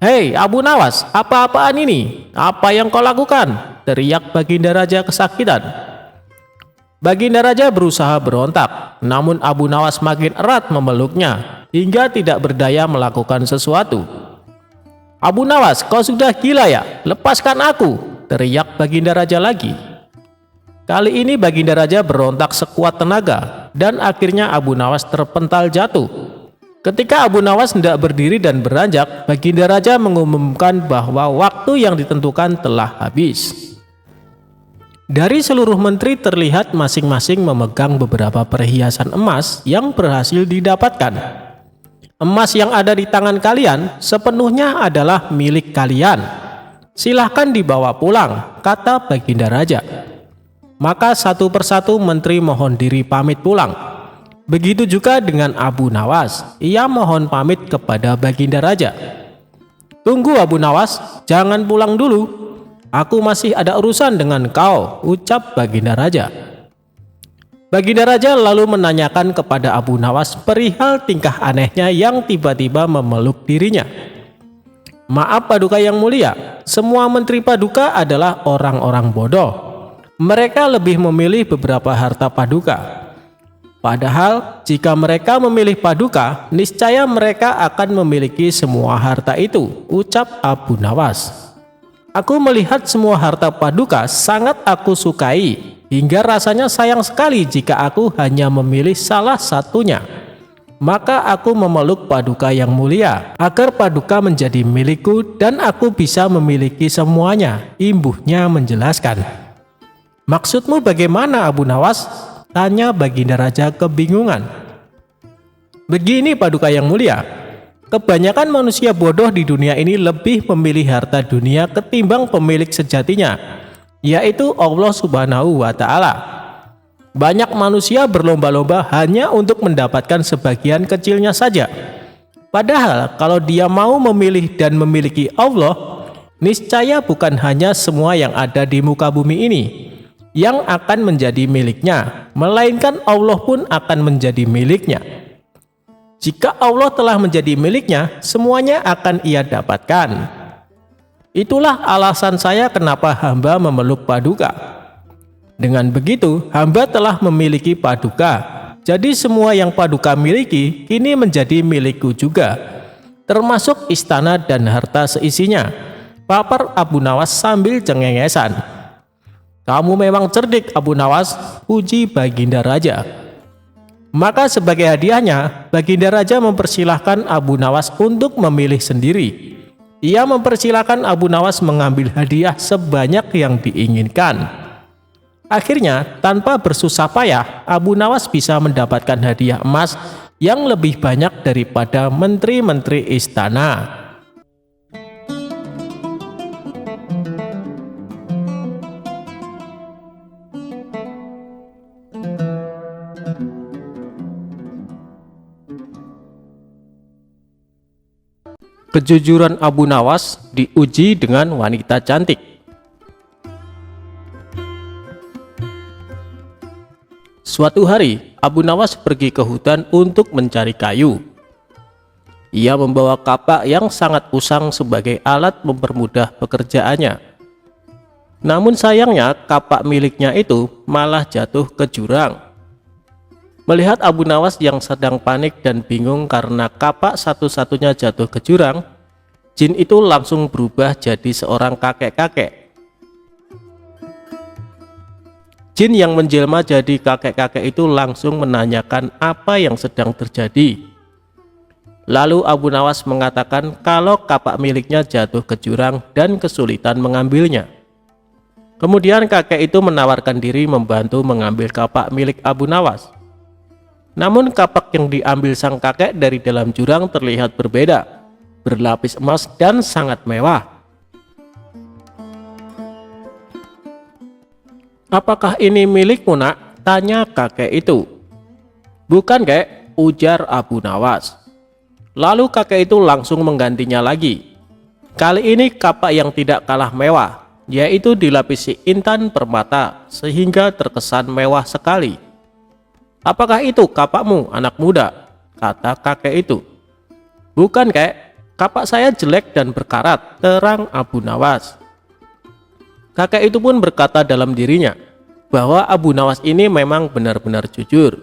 [SPEAKER 1] Hei Abu Nawas, apa-apaan ini? Apa yang kau lakukan? Teriak Baginda Raja kesakitan. Baginda Raja berusaha berontak, namun Abu Nawas makin erat memeluknya hingga tidak berdaya melakukan sesuatu. Abu Nawas, kau sudah gila ya? Lepaskan aku, teriak Baginda Raja lagi. Kali ini Baginda Raja berontak sekuat tenaga dan akhirnya Abu Nawas terpental jatuh. Ketika Abu Nawas hendak berdiri dan beranjak, Baginda Raja mengumumkan bahwa waktu yang ditentukan telah habis. Dari seluruh menteri terlihat masing-masing memegang beberapa perhiasan emas yang berhasil didapatkan. Emas yang ada di tangan kalian sepenuhnya adalah milik kalian. Silahkan dibawa pulang, kata Baginda Raja. Maka satu persatu menteri mohon diri pamit pulang. Begitu juga dengan Abu Nawas, ia mohon pamit kepada Baginda Raja. Tunggu Abu Nawas, jangan pulang dulu. Aku masih ada urusan dengan kau, ucap Baginda Raja. Baginda Raja lalu menanyakan kepada Abu Nawas perihal tingkah anehnya yang tiba-tiba memeluk dirinya. Maaf Paduka yang mulia, semua menteri Paduka adalah orang-orang bodoh. Mereka lebih memilih beberapa harta Paduka. Padahal jika mereka memilih Paduka, niscaya mereka akan memiliki semua harta itu, ucap Abu Nawas. Aku melihat semua harta Paduka sangat aku sukai, hingga rasanya sayang sekali jika aku hanya memilih salah satunya. Maka aku memeluk Paduka yang mulia, agar Paduka menjadi milikku dan aku bisa memiliki semuanya. Imbuhnya menjelaskan. Maksudmu bagaimana, Abu Nawas? Tanya Baginda Raja kebingungan. Begini Paduka yang mulia, kebanyakan manusia bodoh di dunia ini lebih memilih harta dunia ketimbang pemilik sejatinya, yaitu Allah Subhanahu wa Ta'ala. Banyak manusia berlomba-lomba hanya untuk mendapatkan sebagian kecilnya saja. Padahal kalau dia mau memilih dan memiliki Allah, niscaya bukan hanya semua yang ada di muka bumi ini yang akan menjadi miliknya, melainkan Allah pun akan menjadi miliknya. Jika Allah telah menjadi miliknya, semuanya akan ia dapatkan. Itulah alasan saya kenapa hamba memeluk Paduka. Dengan begitu, hamba telah memiliki Paduka. Jadi semua yang Paduka miliki kini menjadi milikku juga, termasuk istana dan harta seisinya, papar Abu Nawas sambil cengengesan. Kamu memang cerdik Abu Nawas, puji Baginda Raja. Maka sebagai hadiahnya, Baginda Raja mempersilahkan Abu Nawas untuk memilih sendiri. Ia mempersilahkan Abu Nawas mengambil hadiah sebanyak yang diinginkan. Akhirnya, tanpa bersusah payah, Abu Nawas bisa mendapatkan hadiah emas yang lebih banyak daripada menteri-menteri istana. Kejujuran Abu Nawas diuji dengan wanita cantik. Suatu hari, Abu Nawas pergi ke hutan untuk mencari kayu. Ia membawa kapak yang sangat usang sebagai alat mempermudah pekerjaannya. Namun sayangnya, kapak miliknya itu malah jatuh ke jurang. Melihat Abu Nawas yang sedang panik dan bingung karena kapak satu-satunya jatuh ke jurang, jin itu langsung berubah jadi seorang kakek-kakek. Jin yang menjelma jadi kakek-kakek itu langsung menanyakan apa yang sedang terjadi. Lalu Abu Nawas mengatakan kalau kapak miliknya jatuh ke jurang dan kesulitan mengambilnya. Kemudian kakek itu menawarkan diri membantu mengambil kapak milik Abu Nawas. Namun kapak yang diambil sang kakek dari dalam jurang terlihat berbeda, berlapis emas dan sangat mewah. Apakah ini milikmu nak? Tanya kakek itu. Bukan kek, ujar Abu Nawas. Lalu kakek itu langsung menggantinya lagi. Kali ini kapak yang tidak kalah mewah, yaitu dilapisi intan permata sehingga terkesan mewah sekali. Apakah itu kapakmu anak muda? Kata kakek itu. Bukan kek, kapak saya jelek dan berkarat, terang Abu Nawas. Kakek itu pun berkata dalam dirinya bahwa Abu Nawas ini memang benar-benar jujur.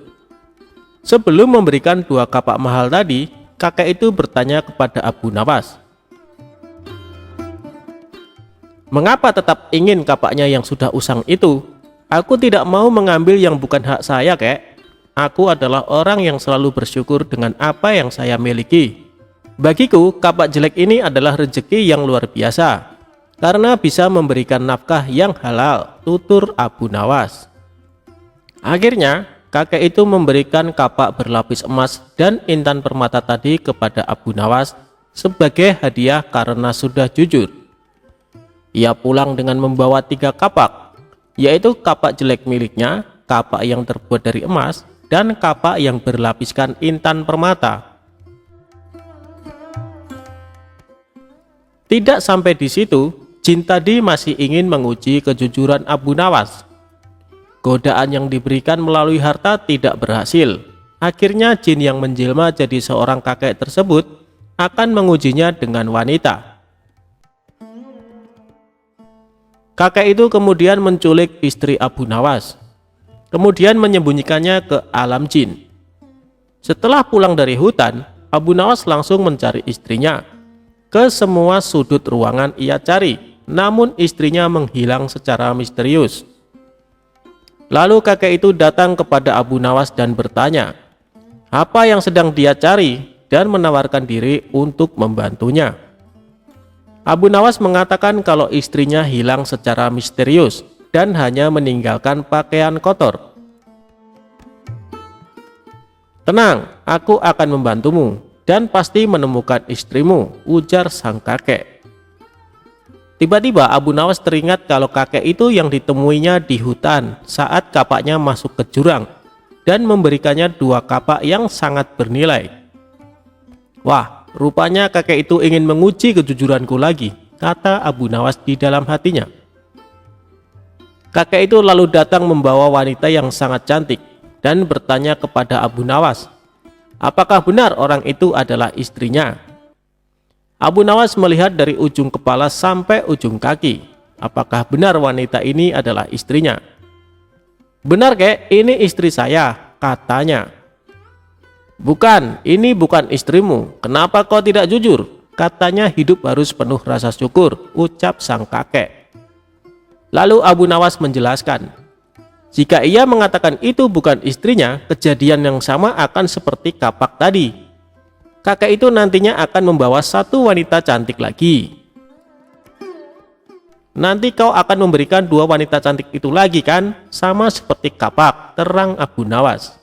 [SPEAKER 1] Sebelum memberikan dua kapak mahal tadi, kakek itu bertanya kepada Abu Nawas, mengapa tetap ingin kapaknya yang sudah usang itu? Aku tidak mau mengambil yang bukan hak saya kek. Aku adalah orang yang selalu bersyukur dengan apa yang saya miliki. Bagiku, kapak jelek ini adalah rezeki yang luar biasa, karena bisa memberikan nafkah yang halal, tutur Abu Nawas. Akhirnya, kakek itu memberikan kapak berlapis emas dan intan permata tadi kepada Abu Nawas sebagai hadiah karena sudah jujur. Ia pulang dengan membawa 3 kapak, yaitu kapak jelek miliknya, kapak yang terbuat dari emas, dan kapak yang berlapiskan intan permata. Tidak sampai di situ, jin tadi masih ingin menguji kejujuran Abu Nawas. Godaan yang diberikan melalui harta tidak berhasil. Akhirnya jin yang menjelma jadi seorang kakek tersebut akan mengujinya dengan wanita. Kakek itu kemudian menculik istri Abu Nawas, kemudian menyembunyikannya ke alam jin. Setelah pulang dari hutan, Abu Nawas langsung mencari istrinya. Ke semua sudut ruangan ia cari, namun istrinya menghilang secara misterius. Lalu kakek itu datang kepada Abu Nawas dan bertanya, apa yang sedang dia cari, dan menawarkan diri untuk membantunya. Abu Nawas mengatakan kalau istrinya hilang secara misterius dan hanya meninggalkan pakaian kotor. Tenang, aku akan membantumu dan pasti menemukan istrimu, ujar sang kakek. Tiba-tiba Abu Nawas teringat kalau kakek itu yang ditemuinya di hutan saat kapaknya masuk ke jurang dan memberikannya 2 kapak yang sangat bernilai. Wah, rupanya kakek itu ingin menguji kejujuranku lagi, kata Abu Nawas di dalam hatinya. Kakek itu lalu datang membawa wanita yang sangat cantik dan bertanya kepada Abu Nawas, apakah benar orang itu adalah istrinya? Abu Nawas melihat dari ujung kepala sampai ujung kaki. Apakah benar wanita ini adalah istrinya? Benar kek, ini istri saya, katanya. Bukan, ini bukan istrimu. Kenapa kau tidak jujur? Katanya hidup harus penuh rasa syukur, ucap sang kakek. Lalu Abu Nawas menjelaskan, jika ia mengatakan itu bukan istrinya, kejadian yang sama akan seperti kapak tadi. Kakek itu nantinya akan membawa 1 wanita cantik lagi. Nanti kau akan memberikan 2 wanita cantik itu lagi kan? Sama seperti kapak, terang Abu Nawas.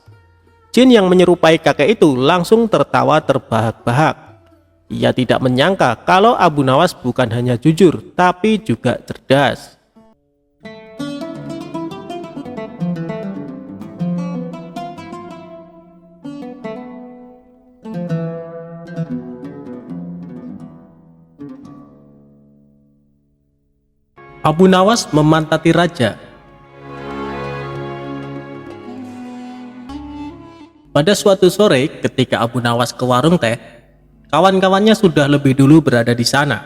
[SPEAKER 1] Jin yang menyerupai kakek itu langsung tertawa terbahak-bahak. Ia tidak menyangka kalau Abu Nawas bukan hanya jujur, tapi juga cerdas. Abu Nawas memantati raja. Pada suatu sore ketika Abu Nawas ke warung teh, kawan-kawannya sudah lebih dulu berada di sana.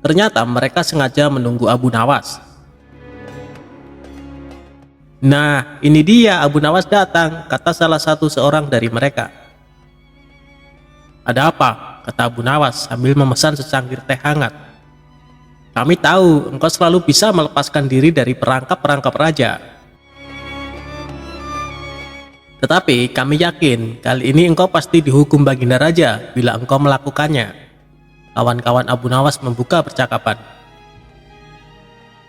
[SPEAKER 1] Ternyata mereka sengaja menunggu Abu Nawas. Nah, ini dia Abu Nawas datang, kata salah satu seorang dari mereka. Ada apa? Kata Abu Nawas sambil memesan secangkir teh hangat. Kami tahu engkau selalu bisa melepaskan diri dari perangkap-perangkap raja. Tetapi kami yakin kali ini engkau pasti dihukum Baginda Raja bila engkau melakukannya. Kawan-kawan Abu Nawas membuka percakapan.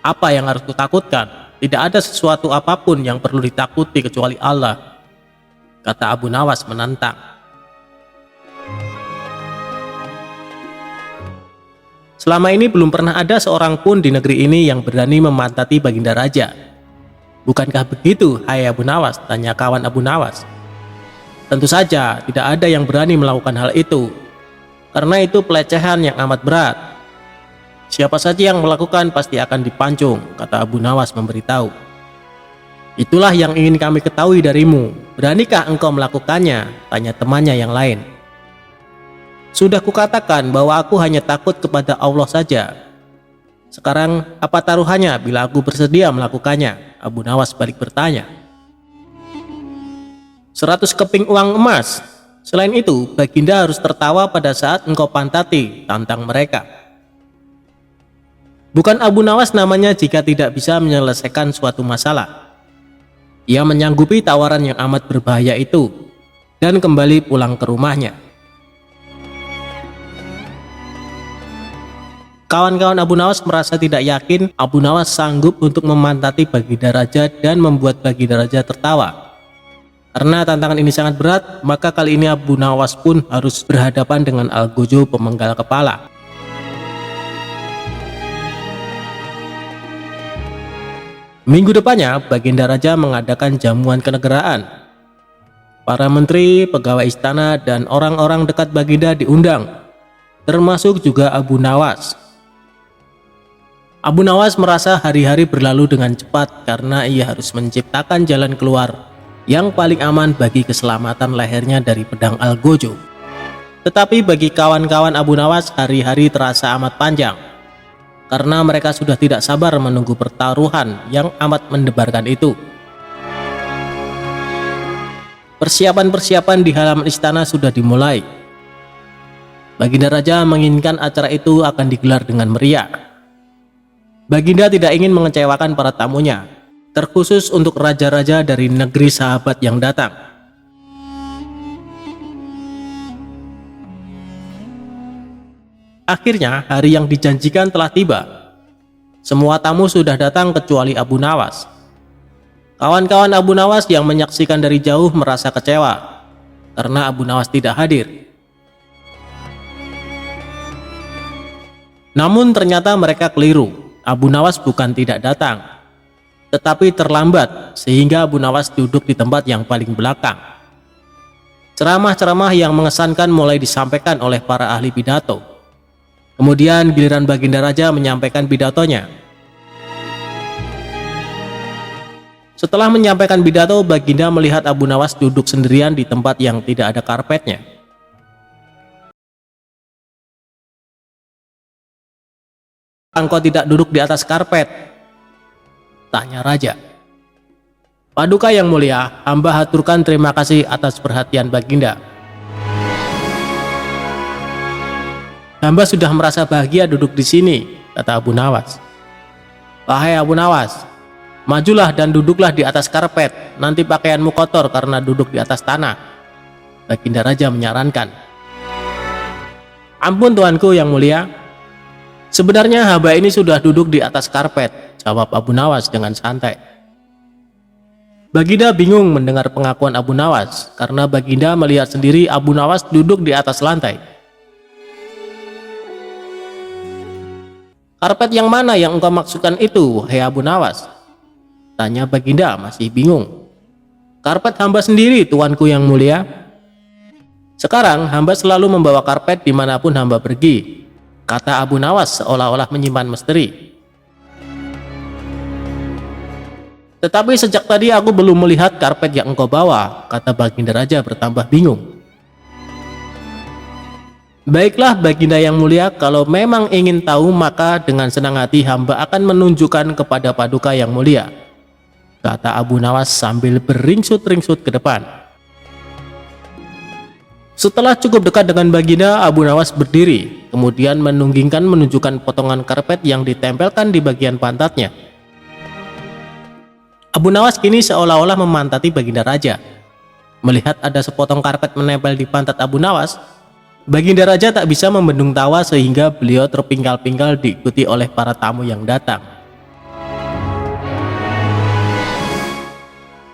[SPEAKER 1] Apa yang harus kutakutkan? Tidak ada sesuatu apapun yang perlu ditakuti kecuali Allah, kata Abu Nawas menantang. Selama ini belum pernah ada seorang pun di negeri ini yang berani memantati Baginda Raja. Bukankah begitu, hai Abu Nawas? Tanya kawan Abu Nawas. Tentu saja tidak ada yang berani melakukan hal itu, karena itu pelecehan yang amat berat. Siapa saja yang melakukan pasti akan dipancung, kata Abu Nawas memberitahu. Itulah yang ingin kami ketahui darimu. Beranikah engkau melakukannya? Tanya temannya yang lain. Sudah kukatakan bahwa aku hanya takut kepada Allah saja. Sekarang apa taruhannya bila aku bersedia melakukannya? Abu Nawas balik bertanya. 100 keping uang emas. Selain itu, Baginda harus tertawa pada saat engkau pantati, tantang mereka. Bukan Abu Nawas namanya jika tidak bisa menyelesaikan suatu masalah. Ia menyanggupi tawaran yang amat berbahaya itu dan kembali pulang ke rumahnya. Kawan-kawan Abu Nawas merasa tidak yakin Abu Nawas sanggup untuk memantati Baginda Raja dan membuat Baginda Raja tertawa. Karena tantangan ini sangat berat, maka kali ini Abu Nawas pun harus berhadapan dengan Algojo pemenggal kepala. Minggu depannya, Baginda Raja mengadakan jamuan kenegaraan. Para menteri, pegawai istana, dan orang-orang dekat Baginda diundang, termasuk juga Abu Nawas. Abu Nawas merasa hari-hari berlalu dengan cepat karena ia harus menciptakan jalan keluar yang paling aman bagi keselamatan lehernya dari pedang Algojo. Tetapi bagi kawan-kawan Abu Nawas, hari-hari terasa amat panjang karena mereka sudah tidak sabar menunggu pertaruhan yang amat mendebarkan itu. Persiapan-persiapan di halaman istana sudah dimulai. Baginda Raja menginginkan acara itu akan digelar dengan meriah. Baginda tidak ingin mengecewakan para tamunya, terkhusus untuk raja-raja dari negeri sahabat yang datang. Akhirnya hari yang dijanjikan telah tiba. Semua tamu sudah datang kecuali Abu Nawas. Kawan-kawan Abu Nawas yang menyaksikan dari jauh merasa kecewa karena Abu Nawas tidak hadir. Namun ternyata mereka keliru. Abu Nawas bukan tidak datang, tetapi terlambat sehingga Abu Nawas duduk di tempat yang paling belakang. Ceramah-ceramah yang mengesankan mulai disampaikan oleh para ahli pidato. Kemudian giliran Baginda Raja menyampaikan pidatonya. Setelah menyampaikan pidato, Baginda melihat Abu Nawas duduk sendirian di tempat yang tidak ada karpetnya. "Engkau tidak duduk di atas karpet?" tanya Raja. "Paduka yang mulia, hamba haturkan terima kasih atas perhatian Baginda. Hamba sudah merasa bahagia duduk di sini," kata Abu Nawas. "Wahai Abu Nawas, majulah dan duduklah di atas karpet, nanti pakaianmu kotor karena duduk di atas tanah," Baginda Raja menyarankan. "Ampun tuanku yang mulia, sebenarnya hamba ini sudah duduk di atas karpet," jawab Abu Nawas dengan santai. Baginda bingung mendengar pengakuan Abu Nawas karena Baginda melihat sendiri Abu Nawas duduk di atas lantai. "Karpet yang mana yang engkau maksudkan itu, wahai Abu Nawas?" tanya Baginda masih bingung. "Karpet hamba sendiri, tuanku yang mulia. Sekarang hamba selalu membawa karpet dimanapun hamba pergi," kata Abu Nawas seolah-olah menyimpan misteri. "Tetapi sejak tadi aku belum melihat karpet yang engkau bawa," kata Baginda Raja bertambah bingung. "Baiklah Baginda yang mulia, kalau memang ingin tahu maka dengan senang hati hamba akan menunjukkan kepada Paduka yang mulia," kata Abu Nawas sambil beringsut-ringsut ke depan. Setelah cukup dekat dengan Baginda, Abu Nawas berdiri, kemudian menunjukkan potongan karpet yang ditempelkan di bagian pantatnya. Abu Nawas kini seolah-olah memantati Baginda Raja. Melihat ada sepotong karpet menempel di pantat Abu Nawas, Baginda Raja tak bisa membendung tawa sehingga beliau terpinggal-pinggal diikuti oleh para tamu yang datang.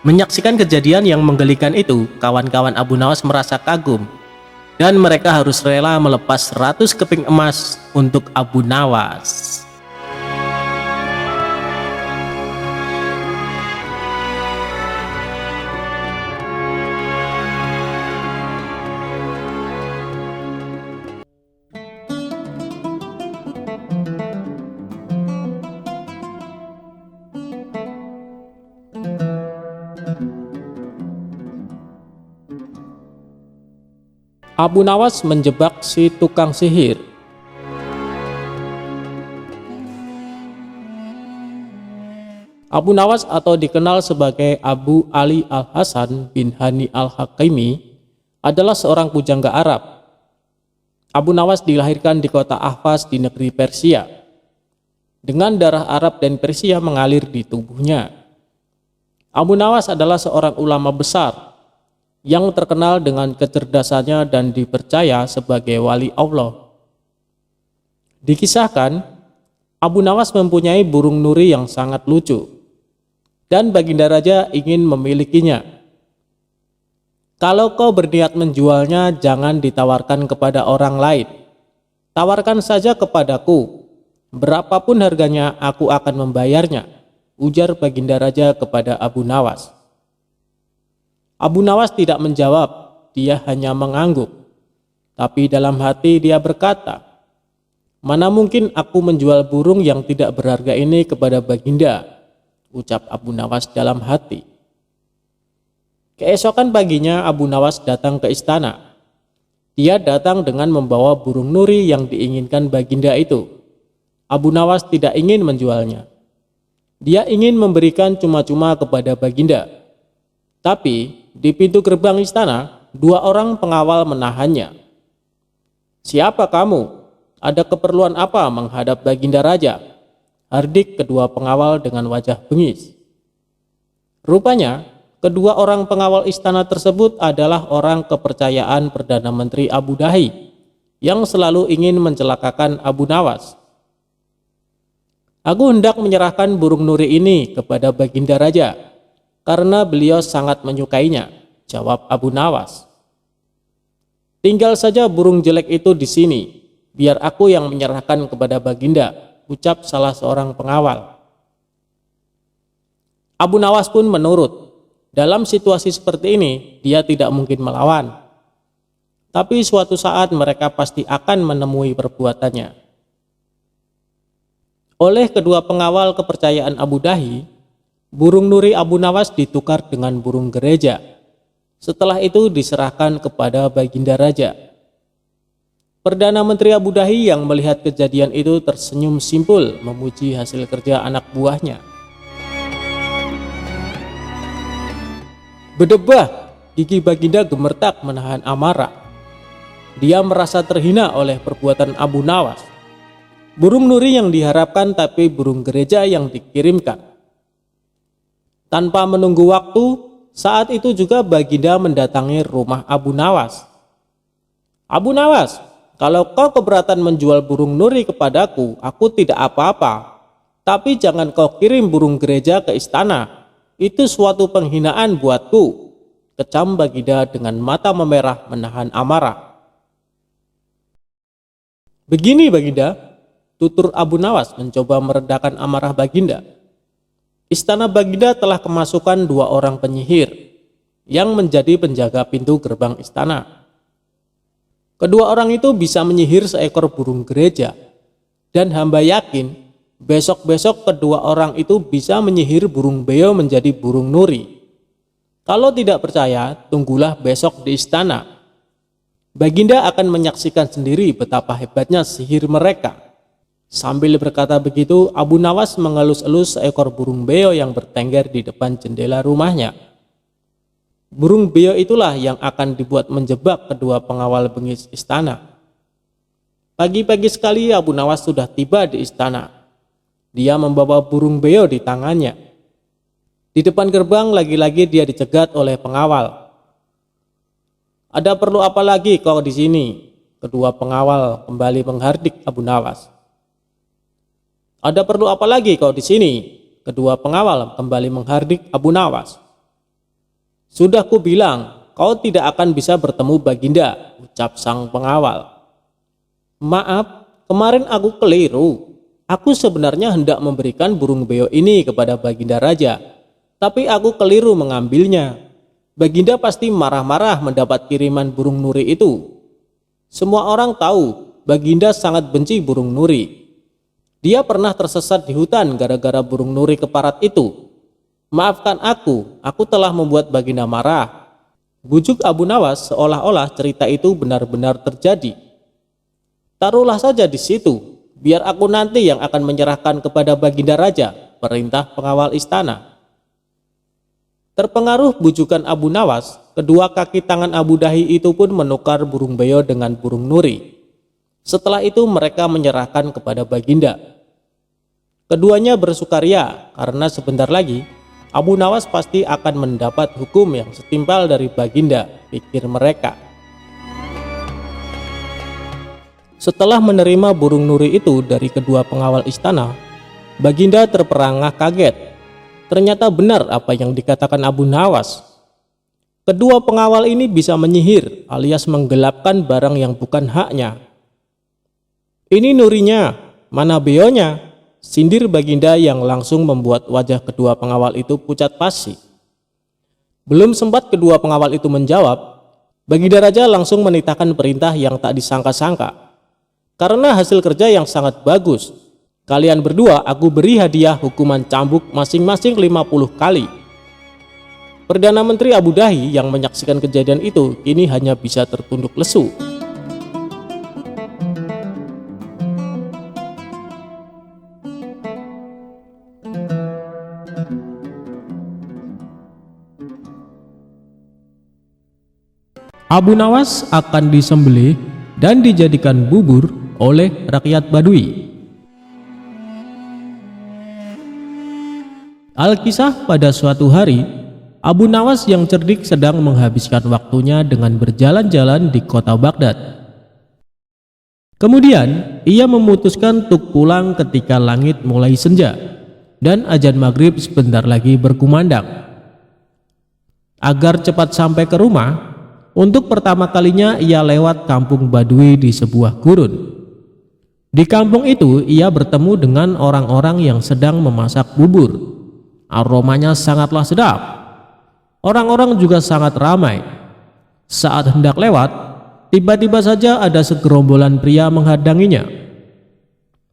[SPEAKER 1] Menyaksikan kejadian yang menggelikan itu, kawan-kawan Abu Nawas merasa kagum dan mereka harus rela melepas 100 keping emas untuk Abu Nawas.
[SPEAKER 2] Abu Nawas menjebak si tukang sihir. Abu Nawas atau dikenal sebagai Abu Ali Al-Hasan bin Hani Al-Hakimi adalah seorang pujangga Arab. Abu Nawas dilahirkan di kota Ahvaz di negeri Persia. Dengan darah Arab dan Persia mengalir di tubuhnya. Abu Nawas adalah seorang ulama besar yang terkenal dengan kecerdasannya dan dipercaya sebagai wali Allah. Dikisahkan, Abu Nawas mempunyai burung nuri yang sangat lucu, dan Baginda Raja ingin memilikinya. "Kalau kau berniat menjualnya, jangan ditawarkan kepada orang lain. Tawarkan saja kepadaku. Berapapun harganya, aku akan membayarnya," ujar Baginda Raja kepada Abu Nawas. Abu Nawas tidak menjawab, dia hanya mengangguk. Tapi dalam hati dia berkata, "Mana mungkin aku menjual burung yang tidak berharga ini kepada Baginda," ucap Abu Nawas dalam hati. Keesokan paginya Abu Nawas datang ke istana. Dia datang dengan membawa burung nuri yang diinginkan Baginda itu. Abu Nawas tidak ingin menjualnya. Dia ingin memberikan cuma-cuma kepada Baginda. Tapi di pintu gerbang istana, 2 orang pengawal menahannya. "Siapa kamu? Ada keperluan apa menghadap Baginda Raja?" hardik kedua pengawal dengan wajah bengis. Rupanya, kedua orang pengawal istana tersebut adalah orang kepercayaan Perdana Menteri Abu Dahi yang selalu ingin mencelakakan Abu Nawas. Aku hendak menyerahkan burung nuri ini kepada Baginda Raja karena beliau sangat menyukainya, jawab Abu Nawas. Tinggal saja burung jelek itu di sini, biar aku yang menyerahkan kepada Baginda, ucap salah seorang pengawal. Abu Nawas pun menurut. Dalam situasi seperti ini, dia tidak mungkin melawan. Tapi suatu saat mereka pasti akan menemui perbuatannya. Oleh kedua pengawal kepercayaan Abu Dahi, burung nuri Abu Nawas ditukar dengan burung gereja. Setelah itu diserahkan kepada Baginda Raja. Perdana Menteri Abu Dahi yang melihat kejadian itu tersenyum simpul memuji hasil kerja anak buahnya. Berdebah, gigi Baginda gemetar menahan amarah. Dia merasa terhina oleh perbuatan Abu Nawas. Burung nuri yang diharapkan tapi burung gereja yang dikirimkan. Tanpa menunggu waktu, saat itu juga Baginda mendatangi rumah Abu Nawas. Abu Nawas, kalau kau keberatan menjual burung nuri kepadaku, aku tidak apa-apa. Tapi jangan kau kirim burung gereja ke istana. Itu suatu penghinaan buatku, kecam Baginda dengan mata memerah menahan amarah. Begini Baginda, tutur Abu Nawas mencoba meredakan amarah Baginda. Istana Baginda telah kemasukan 2 orang penyihir yang menjadi penjaga pintu gerbang istana. Kedua orang itu bisa menyihir seekor burung gereja, dan hamba yakin besok-besok kedua orang itu bisa menyihir burung beo menjadi burung nuri. Kalau tidak percaya, tunggulah besok di istana. Baginda akan menyaksikan sendiri betapa hebatnya sihir mereka. Sambil berkata begitu, Abu Nawas mengelus-elus seekor burung beo yang bertengger di depan jendela rumahnya. Burung beo itulah yang akan dibuat menjebak kedua pengawal bengis istana. Pagi-pagi sekali Abu Nawas sudah tiba di istana. Dia membawa burung beo di tangannya. Di depan gerbang lagi-lagi dia dicegat oleh pengawal. Ada perlu apa lagi kau di sini? Kedua pengawal kembali menghardik Abu Nawas. Ada perlu apa lagi kau di sini? Kedua pengawal kembali menghardik Abu Nawas. Sudah ku bilang, kau tidak akan bisa bertemu Baginda, ucap sang pengawal. Maaf, kemarin aku keliru. Aku sebenarnya hendak memberikan burung beo ini kepada Baginda Raja, tapi aku keliru mengambilnya. Baginda pasti marah-marah mendapat kiriman burung nuri itu. Semua orang tahu Baginda sangat benci burung nuri. Dia pernah tersesat di hutan gara-gara burung nuri keparat itu. Maafkan aku telah membuat Baginda marah. Bujuk Abu Nawas seolah-olah cerita itu benar-benar terjadi. Taruhlah saja di situ, biar aku nanti yang akan menyerahkan kepada Baginda Raja, perintah pengawal istana. Terpengaruh bujukan Abu Nawas, kedua kaki tangan Abu Dahi itu pun menukar burung beo dengan burung nuri. Setelah itu mereka menyerahkan kepada Baginda. Keduanya bersukaria karena sebentar lagi Abu Nawas pasti akan mendapat hukum yang setimpal dari Baginda, pikir mereka. Setelah menerima burung nuri itu dari kedua pengawal istana, Baginda terperangah kaget. Ternyata benar apa yang dikatakan Abu Nawas. Kedua pengawal ini bisa menyihir alias menggelapkan barang yang bukan haknya. Ini nurinya, mana beonya? Sindir Baginda yang langsung membuat wajah kedua pengawal itu pucat pasi. Belum sempat kedua pengawal itu menjawab, Baginda Raja langsung menitahkan perintah yang tak disangka-sangka. Karena hasil kerja yang sangat bagus, kalian berdua aku beri hadiah hukuman cambuk masing-masing 50 kali. Perdana Menteri Abu Dahi yang menyaksikan kejadian itu kini hanya bisa tertunduk lesu. Abu Nawas akan disembelih dan dijadikan bubur oleh rakyat Badui. Alkisah pada suatu hari, Abu Nawas yang cerdik sedang menghabiskan waktunya dengan berjalan-jalan di kota Baghdad. Kemudian, ia memutuskan untuk pulang ketika langit mulai senja dan azan maghrib sebentar lagi berkumandang. Agar cepat sampai ke rumah, untuk pertama kalinya ia lewat kampung Badui di sebuah gurun. Di kampung itu, ia bertemu dengan orang-orang yang sedang memasak bubur. Aromanya sangatlah sedap. Orang-orang juga sangat ramai. Saat hendak lewat, tiba-tiba saja ada segerombolan pria menghadanginya.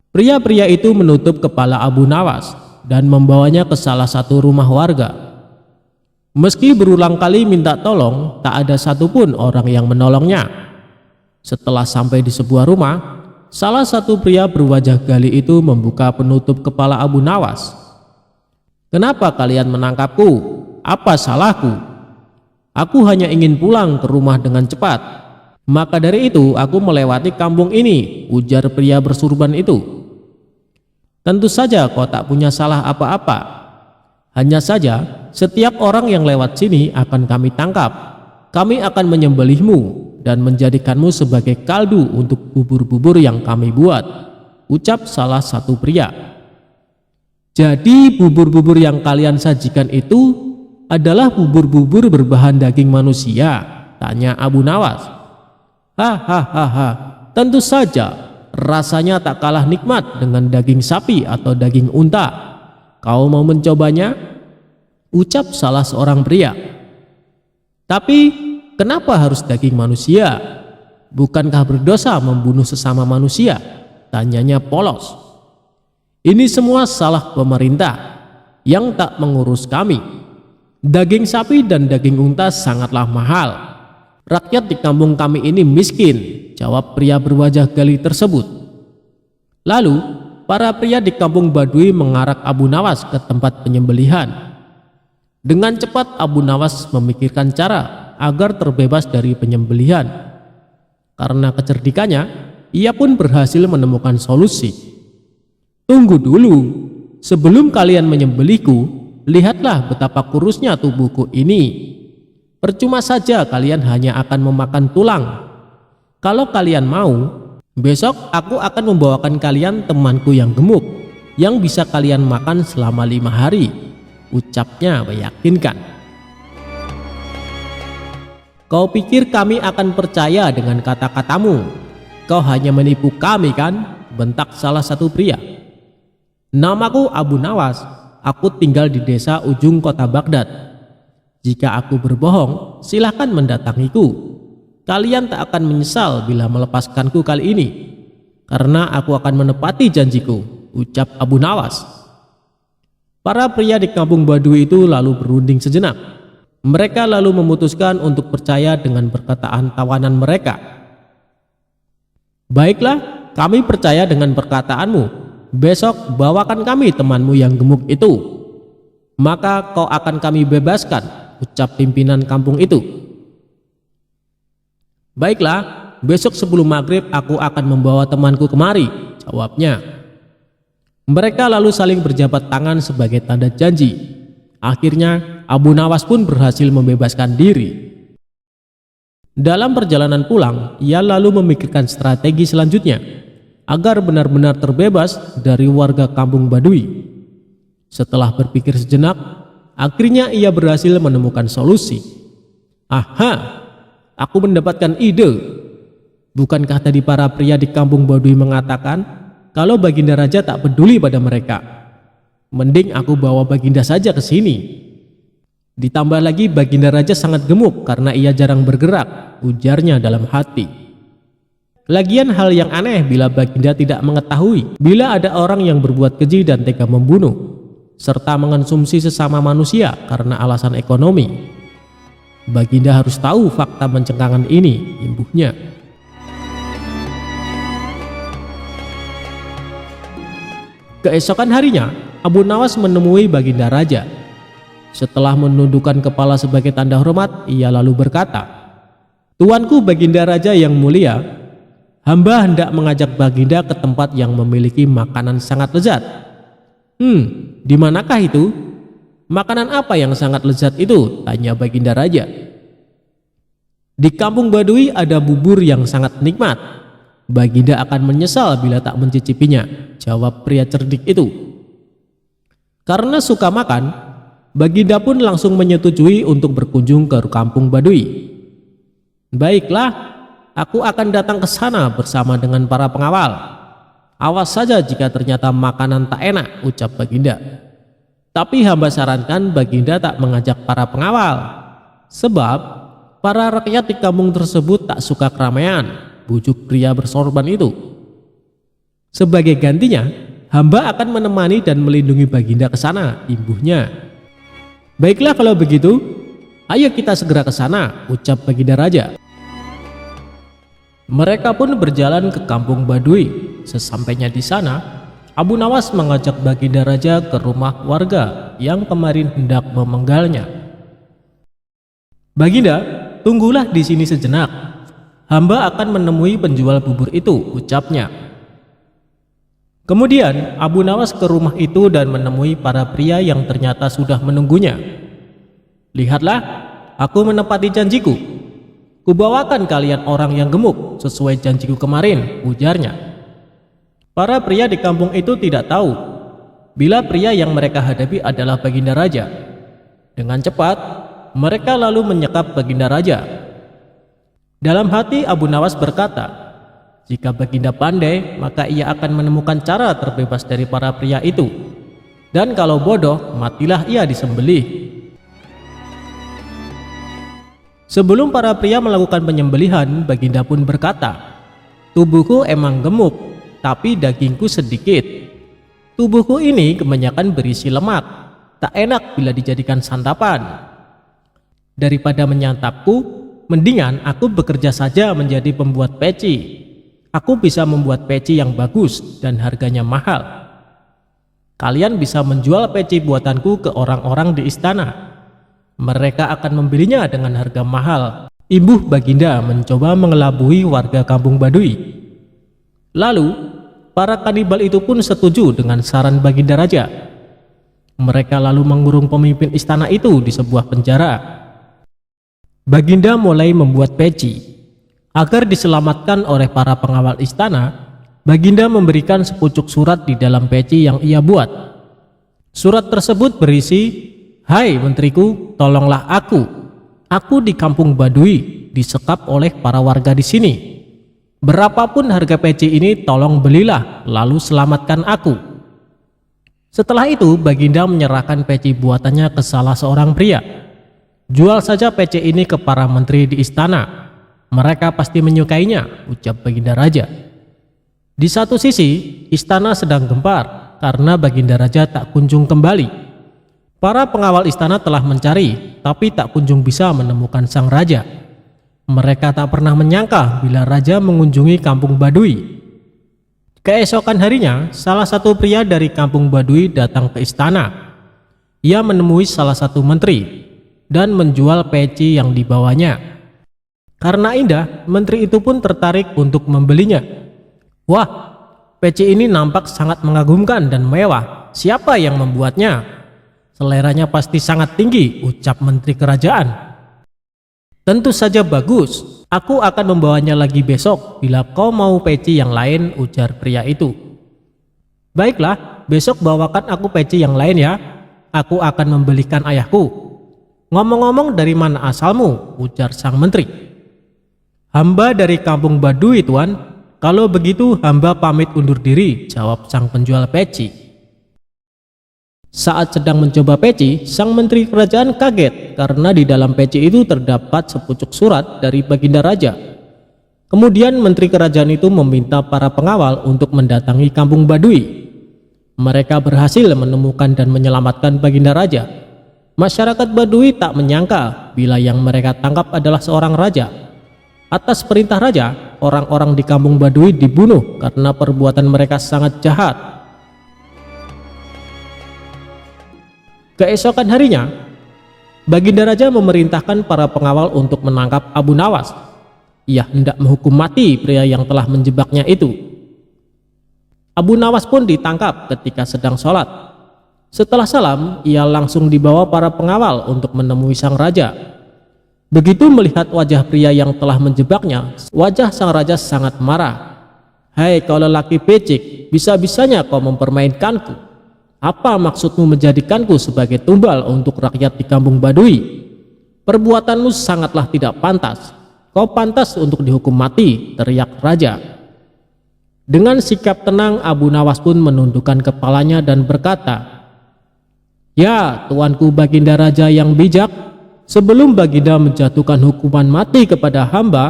[SPEAKER 2] Pria-pria itu menutup kepala Abu Nawas dan membawanya ke salah satu rumah warga. Meski berulang kali minta tolong, tak ada satupun orang yang menolongnya. Setelah sampai di sebuah rumah, salah satu pria berwajah gali itu membuka penutup kepala Abu Nawas. "Kenapa kalian menangkapku? Apa salahku? Aku hanya ingin pulang ke rumah dengan cepat. Maka dari itu aku melewati kampung ini," ujar pria bersurban itu. "Tentu saja kau tak punya salah apa-apa. Hanya saja setiap orang yang lewat sini akan kami tangkap. Kami akan menyembelihmu dan menjadikanmu sebagai kaldu untuk bubur-bubur yang kami buat," ucap salah satu pria. "Jadi bubur-bubur yang kalian sajikan itu adalah bubur-bubur berbahan daging manusia?" tanya Abu Nawas. "Hahaha, tentu saja, rasanya tak kalah nikmat dengan daging sapi atau daging unta. Kau mau mencobanya?" ucap salah seorang pria. "Tapi kenapa harus daging manusia? Bukankah berdosa membunuh sesama manusia?" tanyanya polos. "Ini semua salah pemerintah yang tak mengurus kami. Daging sapi dan daging unta sangatlah mahal. Rakyat di kampung kami ini miskin," jawab pria berwajah gali tersebut. Lalu, para pria di kampung Badui mengarak Abu Nawas ke tempat penyembelihan. Dengan cepat Abu Nawas memikirkan cara agar terbebas dari penyembelihan. Karena kecerdikannya, ia pun berhasil menemukan solusi. "Tunggu dulu, sebelum kalian menyembelihku, lihatlah betapa kurusnya tubuhku ini. Percuma saja kalian hanya akan memakan tulang. Kalau kalian mau, besok aku akan membawakan kalian temanku yang gemuk, yang bisa kalian makan selama 5 hari, ucapnya meyakinkan. "Kau pikir kami akan percaya dengan kata-katamu? Kau hanya menipu kami kan?" bentak salah satu pria. "Namaku Abu Nawas, aku tinggal di desa ujung kota Baghdad. Jika aku berbohong, silahkan mendatangiku. Kalian tak akan menyesal bila melepaskanku kali ini, karena aku akan menepati janjiku," ucap Abu Nawas. Para pria di kampung Badui itu lalu berunding sejenak. Mereka lalu memutuskan untuk percaya dengan perkataan tawanan mereka. "Baiklah, kami percaya dengan perkataanmu. Besok bawakan kami temanmu yang gemuk itu, maka kau akan kami bebaskan," ucap pimpinan kampung itu. "Baiklah, besok sebelum maghrib aku akan membawa temanku kemari," jawabnya. Mereka lalu saling berjabat tangan sebagai tanda janji. Akhirnya Abu Nawas pun berhasil membebaskan diri. Dalam perjalanan pulang, ia lalu memikirkan strategi selanjutnya agar benar-benar terbebas dari warga kampung Badui. Setelah berpikir sejenak, akhirnya ia berhasil menemukan solusi. "Aha, aku mendapatkan ide. Bukankah tadi para pria di kampung Badui mengatakan kalau Baginda Raja tak peduli pada mereka? Mending aku bawa Baginda saja ke sini. Ditambah lagi Baginda Raja sangat gemuk karena ia jarang bergerak," ujarnya dalam hati. Lagian hal yang aneh bila Baginda tidak mengetahui bila ada orang yang berbuat keji dan tega membunuh, serta mengonsumsi sesama manusia karena alasan ekonomi. Baginda harus tahu fakta mencengangkan ini, imbuhnya. Keesokan harinya, Abu Nawas menemui Baginda Raja. Setelah menundukkan kepala sebagai tanda hormat, ia lalu berkata, "Tuanku Baginda Raja yang mulia, hamba hendak mengajak Baginda ke tempat yang memiliki makanan sangat lezat." Di manakah itu?" Makanan apa yang sangat lezat itu? Tanya Baginda Raja. Di kampung Baduy ada bubur yang sangat nikmat. Baginda akan menyesal bila tak mencicipinya, jawab pria cerdik itu. Karena suka makan, Baginda pun langsung menyetujui untuk berkunjung ke kampung Baduy. Baiklah, aku akan datang ke sana bersama dengan para pengawal. Awas saja jika ternyata makanan tak enak, ucap Baginda. Tapi hamba sarankan Baginda tak mengajak para pengawal, sebab para rakyat di kampung tersebut tak suka keramaian, bujuk pria bersorban itu. Sebagai gantinya, hamba akan menemani dan melindungi Baginda ke sana, imbuhnya. Baiklah kalau begitu, ayo kita segera ke sana, ucap Baginda Raja. Mereka pun berjalan ke kampung Baduy. Sesampainya di sana, Abu Nawas mengajak Baginda Raja ke rumah warga yang kemarin hendak memenggalnya. Baginda, tunggulah di sini sejenak. Hamba akan menemui penjual bubur itu, ucapnya. Kemudian Abu Nawas ke rumah itu dan menemui para pria yang ternyata sudah menunggunya. Lihatlah, aku menepati janjiku. Kubawakan kalian orang yang gemuk sesuai janjiku kemarin, ujarnya. Para pria di kampung itu tidak tahu bila pria yang mereka hadapi adalah Baginda Raja. Dengan cepat, mereka lalu menyekap Baginda Raja. Dalam hati Abu Nawas berkata, jika Baginda pandai, maka ia akan menemukan cara terbebas dari para pria itu. Dan kalau bodoh, matilah ia disembelih. Sebelum para pria melakukan penyembelihan, Baginda pun berkata, tubuhku emang gemuk, tapi dagingku sedikit. Tubuhku ini kebanyakan berisi lemak, tak enak bila dijadikan santapan. Daripada menyantapku, mendingan aku bekerja saja menjadi pembuat peci. Aku bisa membuat peci yang bagus dan harganya mahal. Kalian bisa menjual peci buatanku ke orang-orang di istana. Mereka akan membelinya dengan harga mahal. Imbuh Baginda mencoba mengelabui warga kampung Baduy. Lalu, para kanibal itu pun setuju dengan saran Baginda Raja. Mereka lalu mengurung pemimpin istana itu di sebuah penjara. Baginda mulai membuat peci. Agar diselamatkan oleh para pengawal istana, Baginda memberikan sepucuk surat di dalam peci yang ia buat. Surat tersebut berisi, "Hai menteriku, tolonglah aku. Aku di kampung Baduy disekap oleh para warga di sini. Berapapun harga peci ini, tolong belilah, lalu selamatkan aku." Setelah itu, Baginda menyerahkan peci buatannya ke salah seorang pria. "Jual saja peci ini ke para menteri di istana. Mereka pasti menyukainya," ucap Baginda Raja. Di satu sisi, istana sedang gempar karena Baginda Raja tak kunjung kembali. Para pengawal istana telah mencari, tapi tak kunjung bisa menemukan sang raja. Mereka tak pernah menyangka bila raja mengunjungi kampung Baduy. Keesokan harinya, salah satu pria dari kampung Baduy datang ke istana. Ia menemui salah satu menteri dan menjual peci yang dibawanya. Karena indah, menteri itu pun tertarik untuk membelinya. "Wah, peci ini nampak sangat mengagumkan dan mewah. Siapa yang membuatnya? Seleranya pasti sangat tinggi," ucap menteri kerajaan. "Tentu saja bagus. Aku akan membawanya lagi besok bila kau mau peci yang lain," ujar pria itu. "Baiklah, besok bawakan aku peci yang lain ya. Aku akan membelikan ayahku." "Ngomong-ngomong, dari mana asalmu?" ujar sang menteri. "Hamba dari kampung Baduy, Tuan. Kalau begitu hamba pamit undur diri," jawab sang penjual peci. Saat sedang mencoba peci, sang menteri kerajaan kaget karena di dalam peci itu terdapat sepucuk surat dari Baginda Raja. Kemudian menteri kerajaan itu meminta para pengawal untuk mendatangi kampung Baduy. Mereka berhasil menemukan dan menyelamatkan Baginda Raja. Masyarakat Baduy tak menyangka bila yang mereka tangkap adalah seorang raja. Atas perintah raja, orang-orang di kampung Baduy dibunuh karena perbuatan mereka sangat jahat. Keesokan harinya, Baginda Raja memerintahkan para pengawal untuk menangkap Abu Nawas. Ia hendak menghukum mati pria yang telah menjebaknya itu. Abu Nawas pun ditangkap ketika sedang sholat. Setelah salam, ia langsung dibawa para pengawal untuk menemui sang raja. Begitu melihat wajah pria yang telah menjebaknya, wajah sang raja sangat marah. "Hai kau lelaki becik, bisa-bisanya kau mempermainkanku. Apa maksudmu menjadikanku sebagai tumbal untuk rakyat di kampung Badui? Perbuatanmu sangatlah tidak pantas. Kau pantas untuk dihukum mati," teriak raja. Dengan sikap tenang, Abu Nawas pun menundukkan kepalanya dan berkata, "Ya, tuanku Baginda Raja yang bijak, sebelum Baginda menjatuhkan hukuman mati kepada hamba,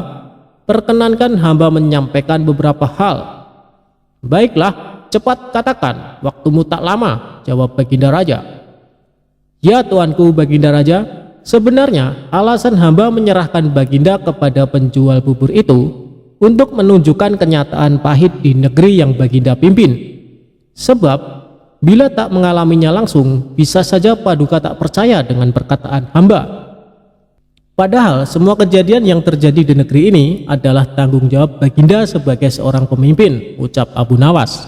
[SPEAKER 2] perkenankan hamba menyampaikan beberapa hal." "Baiklah, cepat katakan, waktumu tak lama," jawab Baginda Raja. "Ya tuanku Baginda Raja, sebenarnya alasan hamba menyerahkan Baginda kepada penjual bubur itu untuk menunjukkan kenyataan pahit di negeri yang Baginda pimpin. Sebab bila tak mengalaminya langsung, bisa saja Paduka tak percaya dengan perkataan hamba. Padahal semua kejadian yang terjadi di negeri ini adalah tanggung jawab Baginda sebagai seorang pemimpin," ucap Abu Nawas.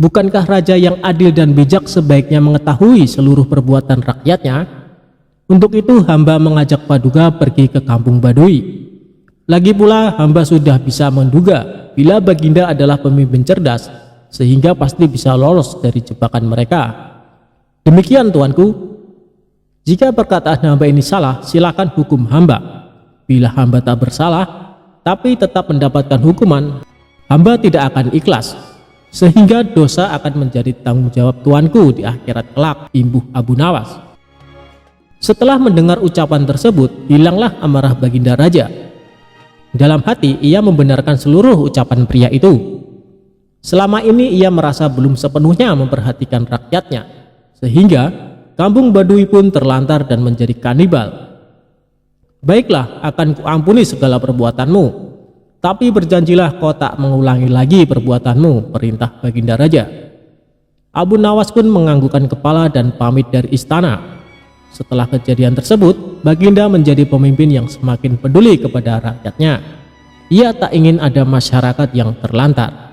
[SPEAKER 2] "Bukankah raja yang adil dan bijak sebaiknya mengetahui seluruh perbuatan rakyatnya? Untuk itu hamba mengajak Paduka pergi ke kampung Badui. Lagi pula hamba sudah bisa menduga bila Baginda adalah pemimpin cerdas, sehingga pasti bisa lolos dari jebakan mereka. Demikian tuanku. Jika perkataan hamba ini salah, silakan hukum hamba. Bila hamba tak bersalah, tapi tetap mendapatkan hukuman, hamba tidak akan ikhlas, sehingga dosa akan menjadi tanggung jawab tuanku di akhirat kelak," imbuh Abu Nawas. Setelah mendengar ucapan tersebut, hilanglah amarah Baginda Raja. Dalam hati ia membenarkan seluruh ucapan pria itu. Selama ini ia merasa belum sepenuhnya memperhatikan rakyatnya, sehingga kampung Badui pun terlantar dan menjadi kanibal. "Baiklah, akan kuampuni segala perbuatanmu, tapi berjanjilah kau tak mengulangi lagi perbuatanmu," perintah Baginda Raja. Abu Nawas pun menganggukkan kepala dan pamit dari istana. Setelah kejadian tersebut, Baginda menjadi pemimpin yang semakin peduli kepada rakyatnya. Ia tak ingin ada masyarakat yang terlantar.